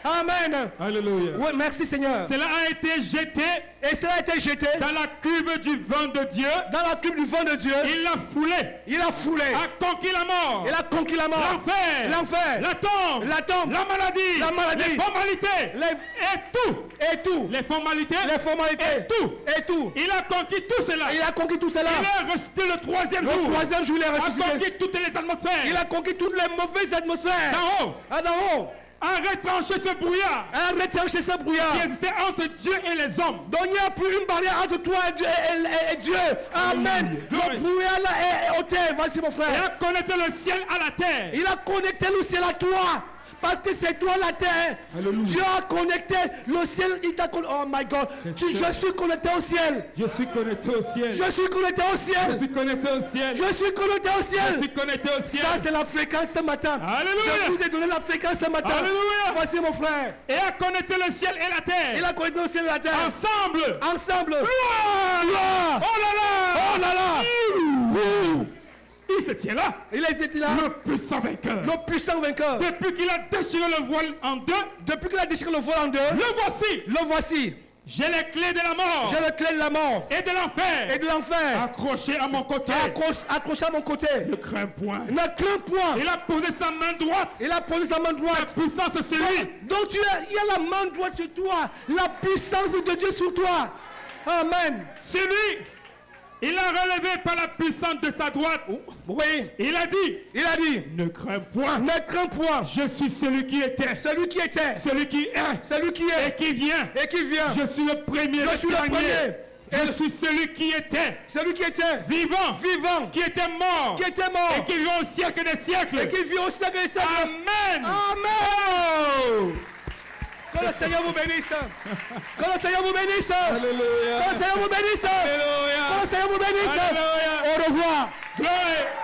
Amen. Alléluia. Oui, merci Seigneur. Cela a été jeté. Et cela a été jeté dans la cuve du vin de Dieu. Dans la cuve du vin de Dieu. Il l'a foulé. Il a foulé. A conquis la mort. Il a conquis la mort. L'enfer. L'enfer. La tombe. La tombe. La maladie. La maladie. Les formalités. Et tout. Et tout. Les formalités. Les formalités. Et tout. Et tout. Il a conquis tout cela. Il a conquis tout cela. Il est ressuscité le troisième jour. Le troisième jour, il est ressuscité. Il a conquis toutes les atmosphères. Il a conquis toutes les mauvaises atmosphères. D'en haut. Ah, d'en haut. A retranché ce brouillard. A retranché ce brouillard. Qui existait entre Dieu et les hommes. Donc il n'y a plus une barrière entre toi et Dieu. Amen. Le brouillard là est ôté. Voici mon frère. Il a connecté le ciel à la terre. Il a connecté le ciel à toi. Parce que c'est toi la terre. Alléluia. Dieu a connecté le ciel. Il t'a connecté. Oh my God. Je suis connecté au ciel. Je suis connecté au ciel. Je suis connecté au ciel. Je suis connecté au ciel. Je suis connecté au ciel. Je suis connecté au ciel. Ça c'est la fréquence ce matin. Alléluia. Je vous ai donné la fréquence ce matin. Alléluia. Voici mon frère. Et a connecté le ciel et la terre. Il a connecté le ciel et la terre. Ensemble. Ensemble. Gloire. Oh là là. Oh là là. Il se tient là. Il est là. Le puissant vainqueur. Le puissant vainqueur. Depuis qu'il a déchiré le voile en deux. Depuis qu'il a déchiré le voile en deux. Le voici. Le voici. J'ai les clés de la mort. J'ai les clés de la mort. Et de l'enfer. Et de l'enfer. Accroché à mon côté. Accroché à mon côté. Ne crains point. Ne crains point. Il a posé sa main droite. Il a posé sa main droite. La puissance sur lui. Donc il y a la main droite sur toi. La puissance de Dieu sur toi. Amen. C'est lui. Il a relevé par la puissance de sa droite. Oui. Il a dit, ne crains point. Ne crains point. Je suis celui qui était. Celui qui était. Celui qui est. Celui qui est. Et qui vient. Et qui vient. Je suis le premier. Je suis le premier. Je suis celui qui était Celui qui était vivant, vivant, qui était mort, qui était mort, et qui vit au siècle des siècles. et qui vit au siècle des siècles. Amen. Amen. Que le Seigneur vous bénisse. Que le Seigneur vous bénisse. Alléluia. Que le Seigneur vous bénisse. Alléluia. Que le Seigneur vous bénisse. Alléluia. Au revoir. Gloire.